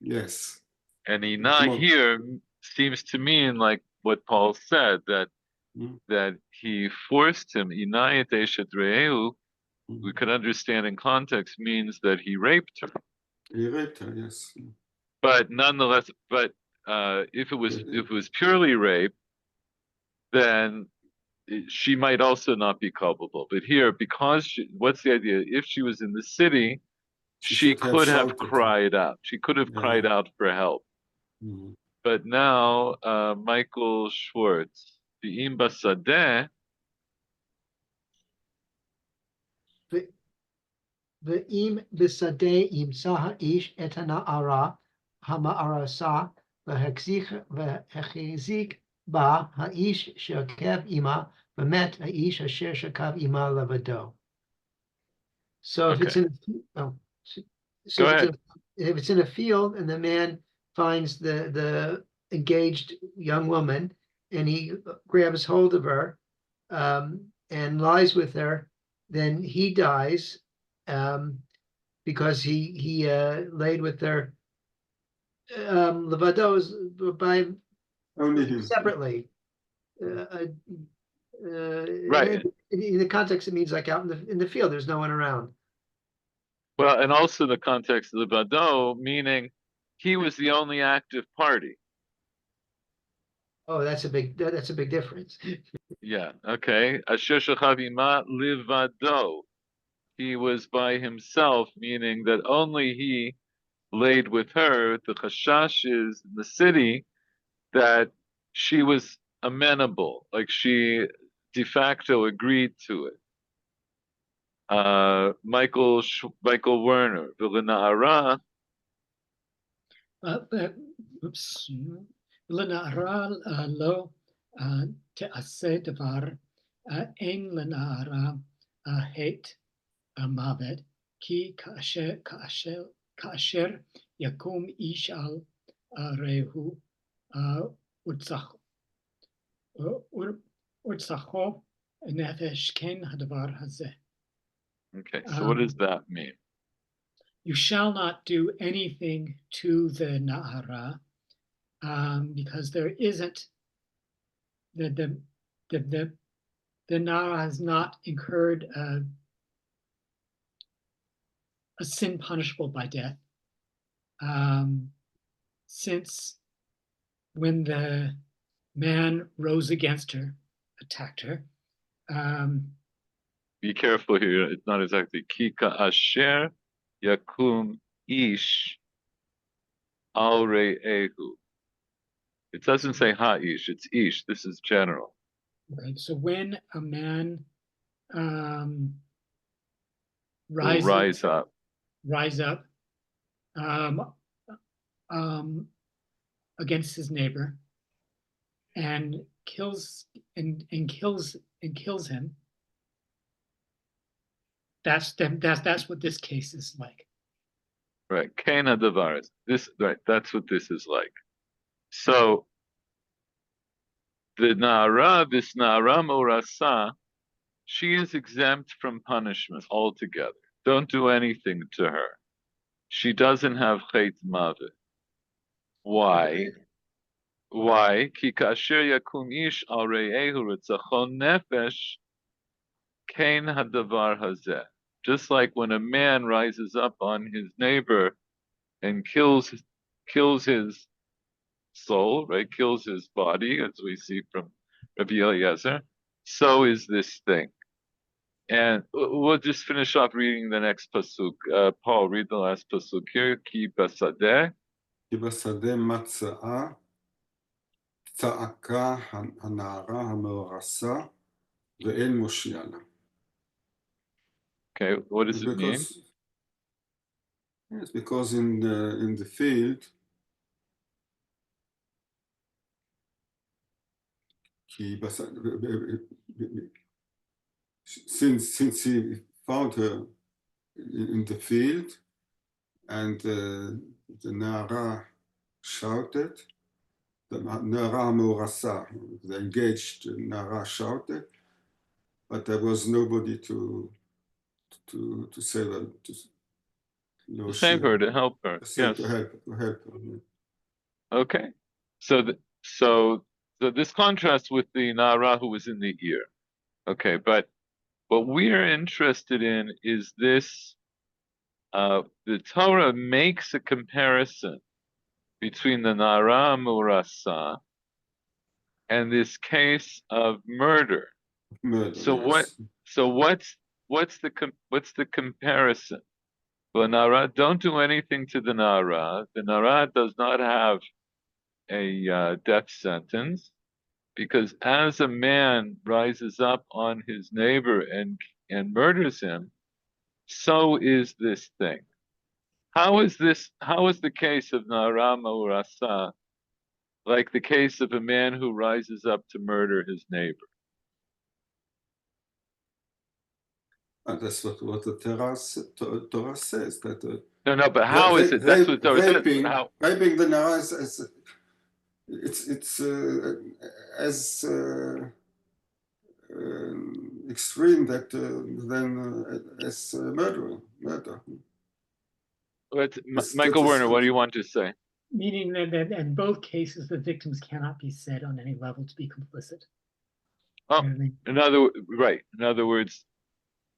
Yes. And ina here seems to mean like what Paul said, that he forced him, ina et eshet re'eu, we could understand in context means that he raped her. He raped her, yes. But nonetheless, if it was purely rape, then she might also not be culpable. But here, because what's the idea? If she was in the city, she could have cried out. She could have cried out for help. Mm-hmm. But now, Michael Schwartz, the basadeh. ואם בשדה ימצא האיש את הנערה המארסה והחזיק בה האיש שכב עמה ומת האיש אשר שכב עמה לבדו. So if it's if it's in a field and the man finds the engaged young woman and he grabs hold of her and lies with her, then he dies because he laid with her levados by separately. Right. In the context, it means like out in the field, there's no one around. Well, and also the context of the levado, meaning he was the only active party. Oh, that's a big difference. Yeah. Okay. Asher shechav ima levado. He was by himself, meaning that only he laid with her. The chashash is in the city that she was amenable, like she de facto agreed to it. Michael Werner, Villanara. Oops. Villanara lo te'aseh davar ein lanara het המוות, כי כאשר יקום איש על רעהו ורצחו נפש, כן הדבר הזה. Okay, so what does that mean? You shall not do anything to the Na'ara, because there isn't the Na'ara has not incurred a sin punishable by death, since when the man rose against her, attacked her. Be careful here. It's not exactly Kika Asher Yakum Ish Al Re'ehu. It doesn't say Ha-ish, it's ish. This is general. Okay, so when a man Will rise up. Against his neighbor and kills him, that's what this case is like. Right. Kena Davaris. This right, that's what this is like. So this Na'ara Morasa, she is exempt from punishment altogether. Don't do anything to her. She doesn't have Chet Mavet. Why? Why? Ki kasher yakum ish al re'ehu ritzachon nefesh kain hadavar hazeh. Just like when a man rises up on his neighbor and kills his soul, right? Kills his body, as we see from Rabbi Eliezer. So is this thing. And we'll just finish off reading the next pasuk. Paul, read the last pasuk here. Ki basadeh. כי בשדה מצאה, צעקה הנערה המאורסה, ואין מושיע לה. Okay, what does it mean? Yes, because in the field, since he found her in the field, and the Nara shouted, the Nara Morasa, the engaged Nara shouted, but there was nobody to save her, To save her, to help her. Yes. To help her. Okay. So this contrasts with the Nara who was in the ear. Okay, but what we're interested in is this. The Torah makes a comparison between the Nara Murasa and this case of murder. So Yes. what's the comparison? Well, Nara, don't do anything to the Nara. The Nara does not have a death sentence, because as a man rises up on his neighbor and murders him, so is this thing. How is the case of Nara Maurasa like the case of a man who rises up to murder his neighbor? And that's what the Torah says. That No, but how is it? That's what Torah says. How? Raping the Nara is it's as extreme that than as murder. Michael Werner, what do you want to say? Meaning that in both cases, the victims cannot be said on any level to be complicit. Oh, in other words,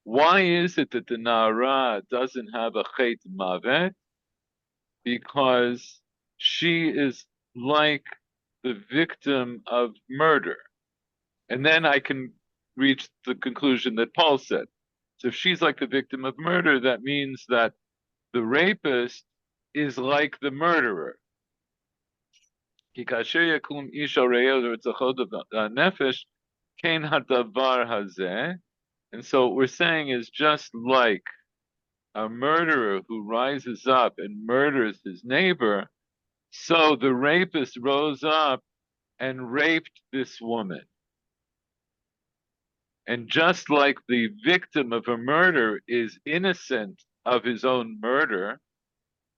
why is it that the Nara doesn't have a Chet Mavet? Because she is like the victim of murder. And then I can reach the conclusion that Paul said. So if she's like the victim of murder, that means that the rapist is like the murderer. And so what we're saying is, just like a murderer who rises up and murders his neighbor, so the rapist rose up and raped this woman. And just like the victim of a murder is innocent of his own murder,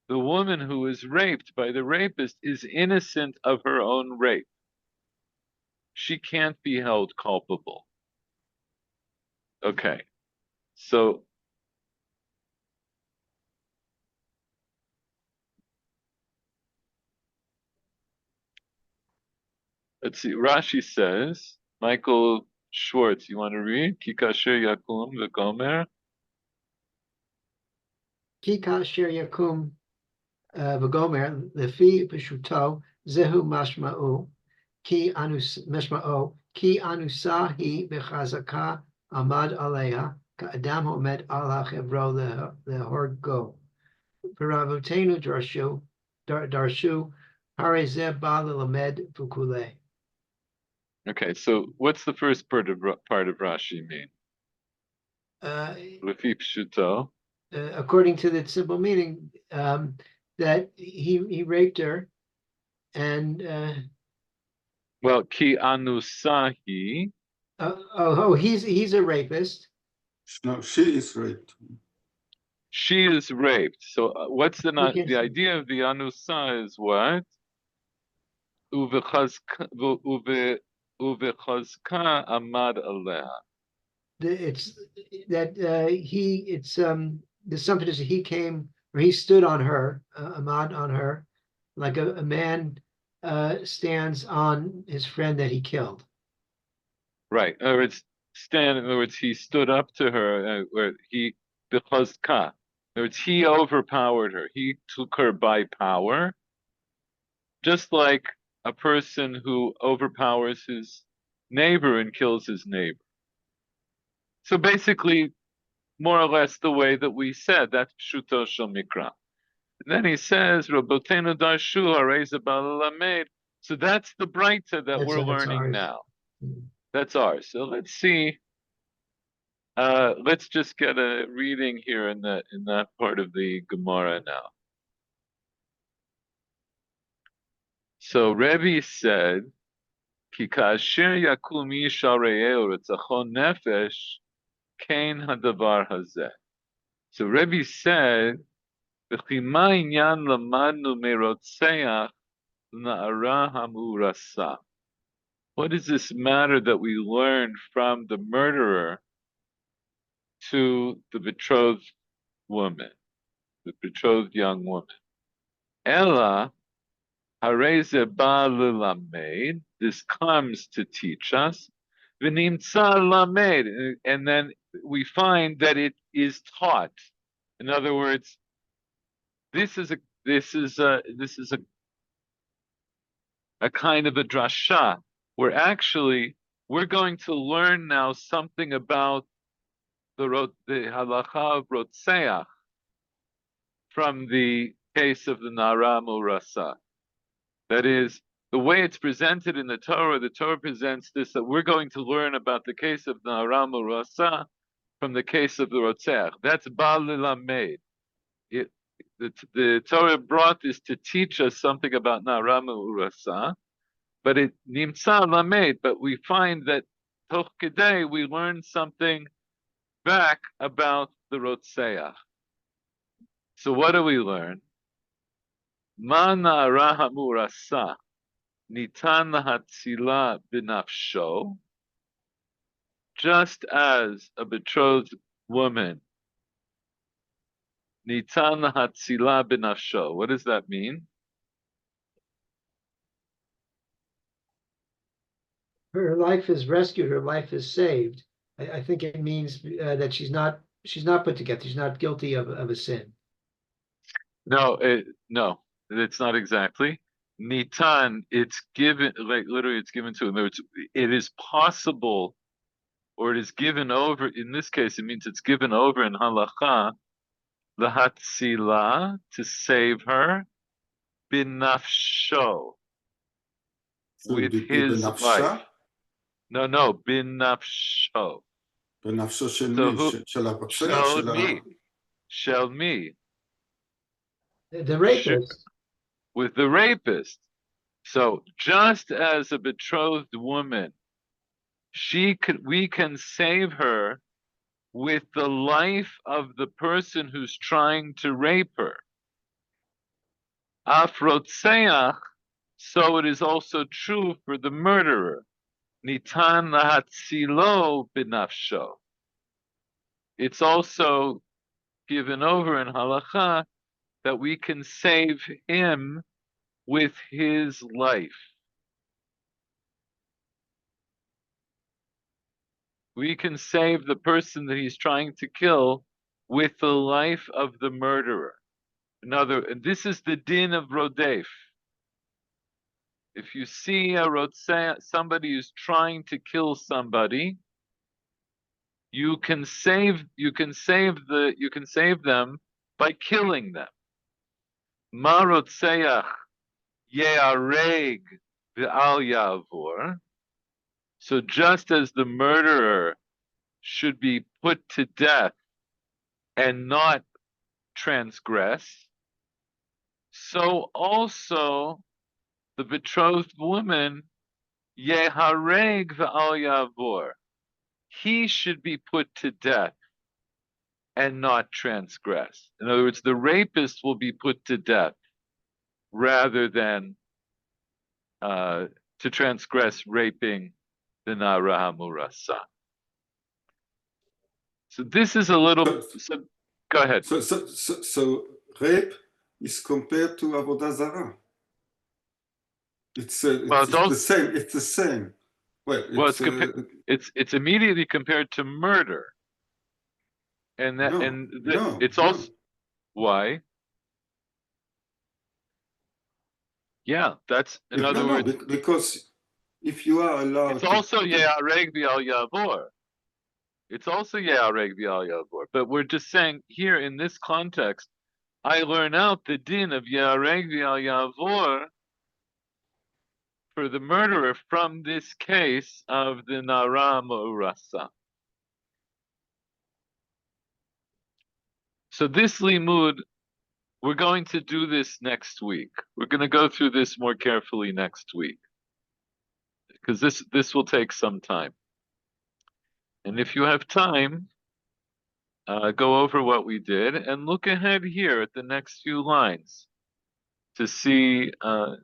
the woman who is raped by the rapist is innocent of her own rape. She can't be held culpable. Okay, so let's see. Rashi says, Michael Schwartz, you want to read? Kikasher Yakum v'gomer. Ki kasher yakum v'gomer lefi pshuto zehu mashma'u ki anusahi b'chazaka amad aleha ka'adam omed al ha'chevro lehorgo. V'ravotenu darshu hare zeh ba l'lamed v'kulei. Okay, so what's the first part of Rashi mean? Lefi pshuto. According to the simple meaning, that he raped her, and Well, ki anusahi. He's a rapist. No, she is raped. She is raped. So what's the Because idea of the anusa is what? Uvechazka amad aleha. it's that the something is he came or he stood on her, Ahmad on her, like a man stands on his friend that he killed. Right. In other words, in other words, he stood up to her, where he, bechazka. In other words, he overpowered her. He took her by power, just like a person who overpowers his neighbor and kills his neighbor. So basically, more or less the way that we said, that's pshuto shel mikra. And then he says, Rabotenu darshu hareza balamed. So that's the Breita that we're learning ours. now. That's ours. So let's see. Let's just get a reading here in that part of the Gemara now. So Rebbe said, "Ki kasher yakum ish are'eu retzachon nefesh, kain hadavar hazeh." So Rebbe said, "V'chima inyan lamadnu merotzeach na'ara hamurasa." What is this matter that we learned from the murderer to the betrothed woman, the betrothed young woman? Ella hareze ba lilamed. This comes to teach us. V'nimtza lamed, and then we find that it is taught. In other words, this is a kind of a drasha where actually we're going to learn now something about the halacha of rotseach from the case of the Nara Murasa. That is, the way it's presented in the Torah presents this, that we're going to learn about the case of the Nara Murasa from the case of the Rotseach. That's Bal Lilamed. The Torah brought this to teach us something about Nara Murasa, but it Nimtza Lamed, but we find that Toch Kedei, we learn something back about the Rotseach. So what do we learn? Ma Nara Hamurasa. Nitan lahatzila binafsho, just as a betrothed woman. Nitan lahatzila binafsho. What does that mean? Her life is rescued. Her life is saved. I think it means that she's not put to death. She's not guilty of a sin. No, it's not exactly. Nitan, it's given, like literally it's given to him. It is possible, or it is given over. In this case, it means it's given over in halacha, the hatzila, to save her, binafsho, with his life. No, binafsho. בנפשו של So מי? who? של הרוצח? Shall me. The rapist. With the rapist. So just as a betrothed woman we can save her with the life of the person who's trying to rape her. Afrotseach, so it is also true for the murderer. Nitan lahatzilo binafsho. It's also given over in halacha that we can save him with his life. We can save the person that he's trying to kill with the life of the murderer. And this is the din of Rodef. If you see a Rotzeh, somebody who's trying to kill somebody, you can save them by killing them. Ma Rotzeach ye'areg v'al ya'avor. So just as the murderer should be put to death and not transgress, so also the betrothed woman, yehareg v'al yavor, he should be put to death and not transgress. In other words, the rapist will be put to death rather than to transgress raping the Nara Hamurasa. So this is a little. So, go ahead. So rape is compared to avodah zarah. It's the same. It's the same. Well, it's immediately compared to murder, and it's also why. Yeah, that's in other words. Because if you are allowed, it's also ye'areg v'al yavor. It's also ye'areg v'al yavor. But we're just saying here in this context, I learn out the din of ye'areg v'al yavor for the murderer from this case of the Nara Ma'urasa. So this limud, we're going to do this next week. We're going to go through this more carefully next week because this will take some time. And if you have time, go over what we did and look ahead here at the next few lines to see how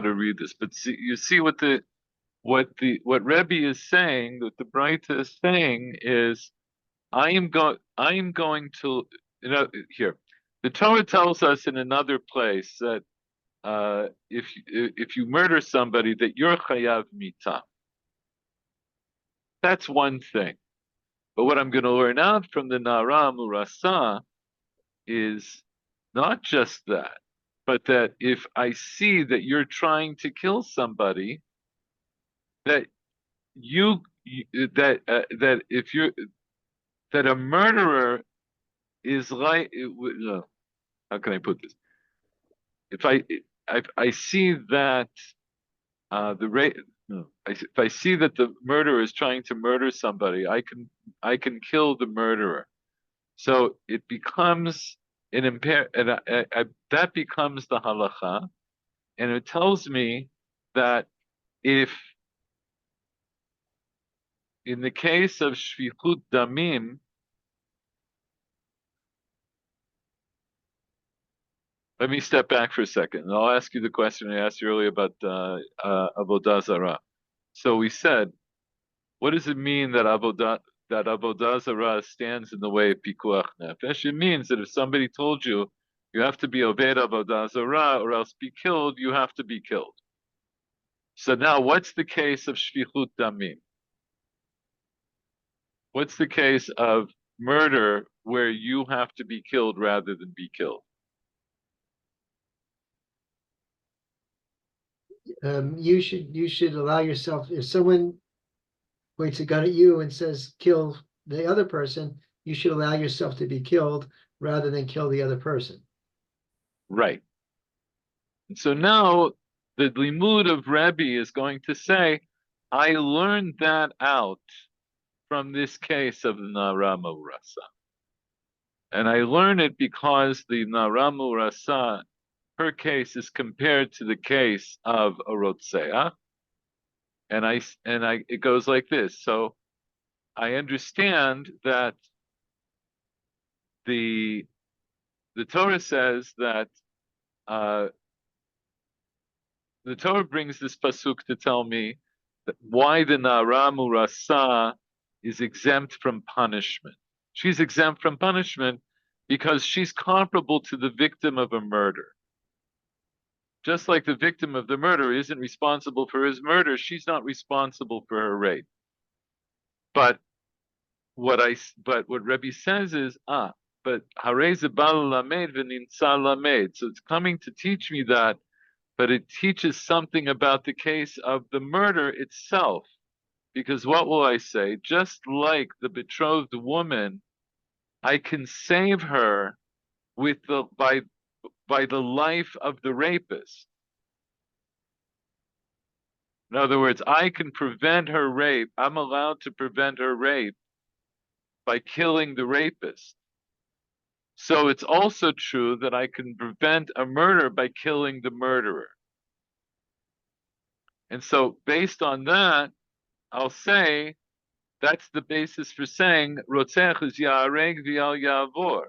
to read this. But you see what Rebbe is saying, what the Breita is saying is, I am going to, here. The Torah tells us in another place that if you murder somebody, that you're chayav mita. That's one thing. But what I'm going to learn out from the Nara Murasa is not just that, but that if I see that you're trying to kill somebody, that that a murderer is like, how can I put this? If I see that if I see that the murderer is trying to murder somebody, I can kill the murderer. So it becomes that becomes the halacha, and it tells me that if in the case of shvichut damim, let me step back for a second, and I'll ask you the question I asked you earlier about avodah zarah. So we said, what does it mean that avodah zarah stands in the way of pikuach nefesh? It means that if somebody told you you have to be obeyed avodah zarah or else be killed, you have to be killed. So now, what's the case of shvichut damim? What's the case of murder where you have to be killed rather than be killed? You should allow yourself, if someone points a gun at you and says kill the other person, you should allow yourself to be killed rather than kill the other person. Right. And so now the limud of Rebbe is going to say, I learned that out from this case of the Nara Murasa. And I learn it because the Nara Murasa, her case is compared to the case of a Rotzeach. And it goes like this. So I understand that the Torah says that the Torah brings this pasuk to tell me that why the Na'ara Murasa is exempt from punishment. She's exempt from punishment because she's comparable to the victim of a murder. Just like the victim of the murder isn't responsible for his murder, she's not responsible for her rape. But what Rebbe says is, but harei ze bal lamed v'nintzal lamed. So it's coming to teach me that, but it teaches something about the case of the murder itself. Because what will I say? Just like the betrothed woman, I can save her with by the life of the rapist. In other words, I can prevent her rape. I'm allowed to prevent her rape by killing the rapist. So it's also true that I can prevent a murder by killing the murderer. And so based on that, I'll say that's the basis for saying Rotzech is Ya'areg v'yal Ya'avor.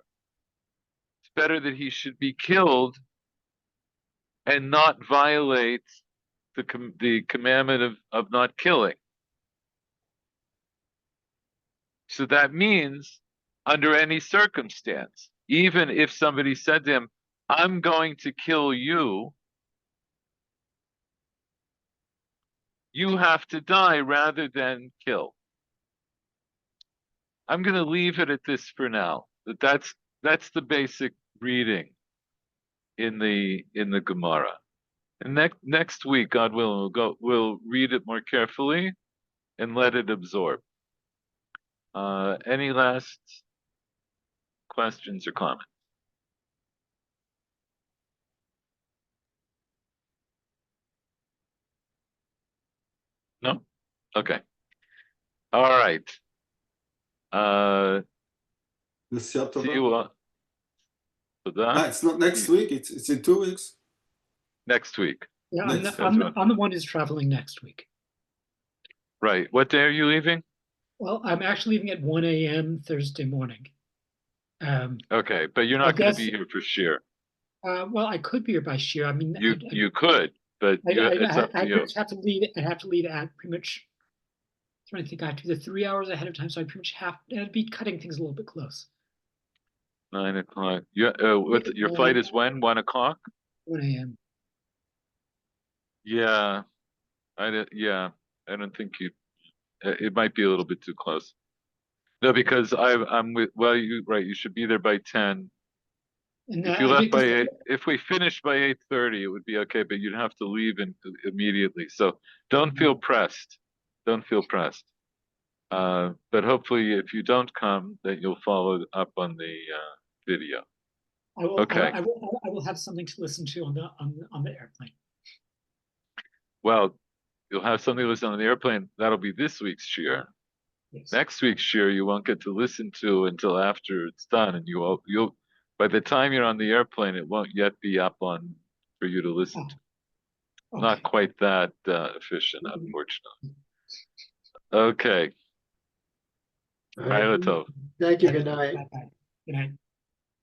It's better that he should be killed and not violate the commandment of not killing. So that means under any circumstance, even if somebody said to him, I'm going to kill you, you have to die rather than kill. I'm going to leave it at this for now. That's the basic reading in the Gemara. And next week, God willing, we'll read it more carefully and let it absorb. Any last questions or comments? No? Okay. All right. Nesiat See Tova. you. It's not next week. It's in 2 weeks. Next week. Yeah, Next. I'm the one who's traveling next week. Right. What day are you leaving? Well, I'm actually leaving at 1 a.m. Thursday morning. Okay, but you're I not going to guess- be here for sheer. Well, I could be here by sheer. I mean, You could, but it's up to I you. just have to leave. I have to leave at pretty much. I'm trying to think. I have to do the 3 hours ahead of time, so I pretty much I'd be cutting things a little bit close. 9 o'clock. Your flight is when? 1 o'clock? 1 a.m. Yeah, I don't think you. It might be a little bit too close. No, because I'm with. Well, you should be there by 10. And If you left by 8, if we finished by 8:30, it would be okay. But you'd have to leave immediately. So don't feel pressed. Don't feel pressed. But hopefully, if you don't come, then you'll follow up on the video. I will. Okay. I will have something to listen to on the airplane. Well, you'll have something to listen on the airplane. That'll be this week's shir. Yes. Next week's shir you won't get to listen to until after it's done, and you'll by the time you're on the airplane, it won't yet be up on for you to listen to. Okay. Not quite that efficient, unfortunately. Okay. All right. Tov. Thank you. Good night. Bye-bye. Good night.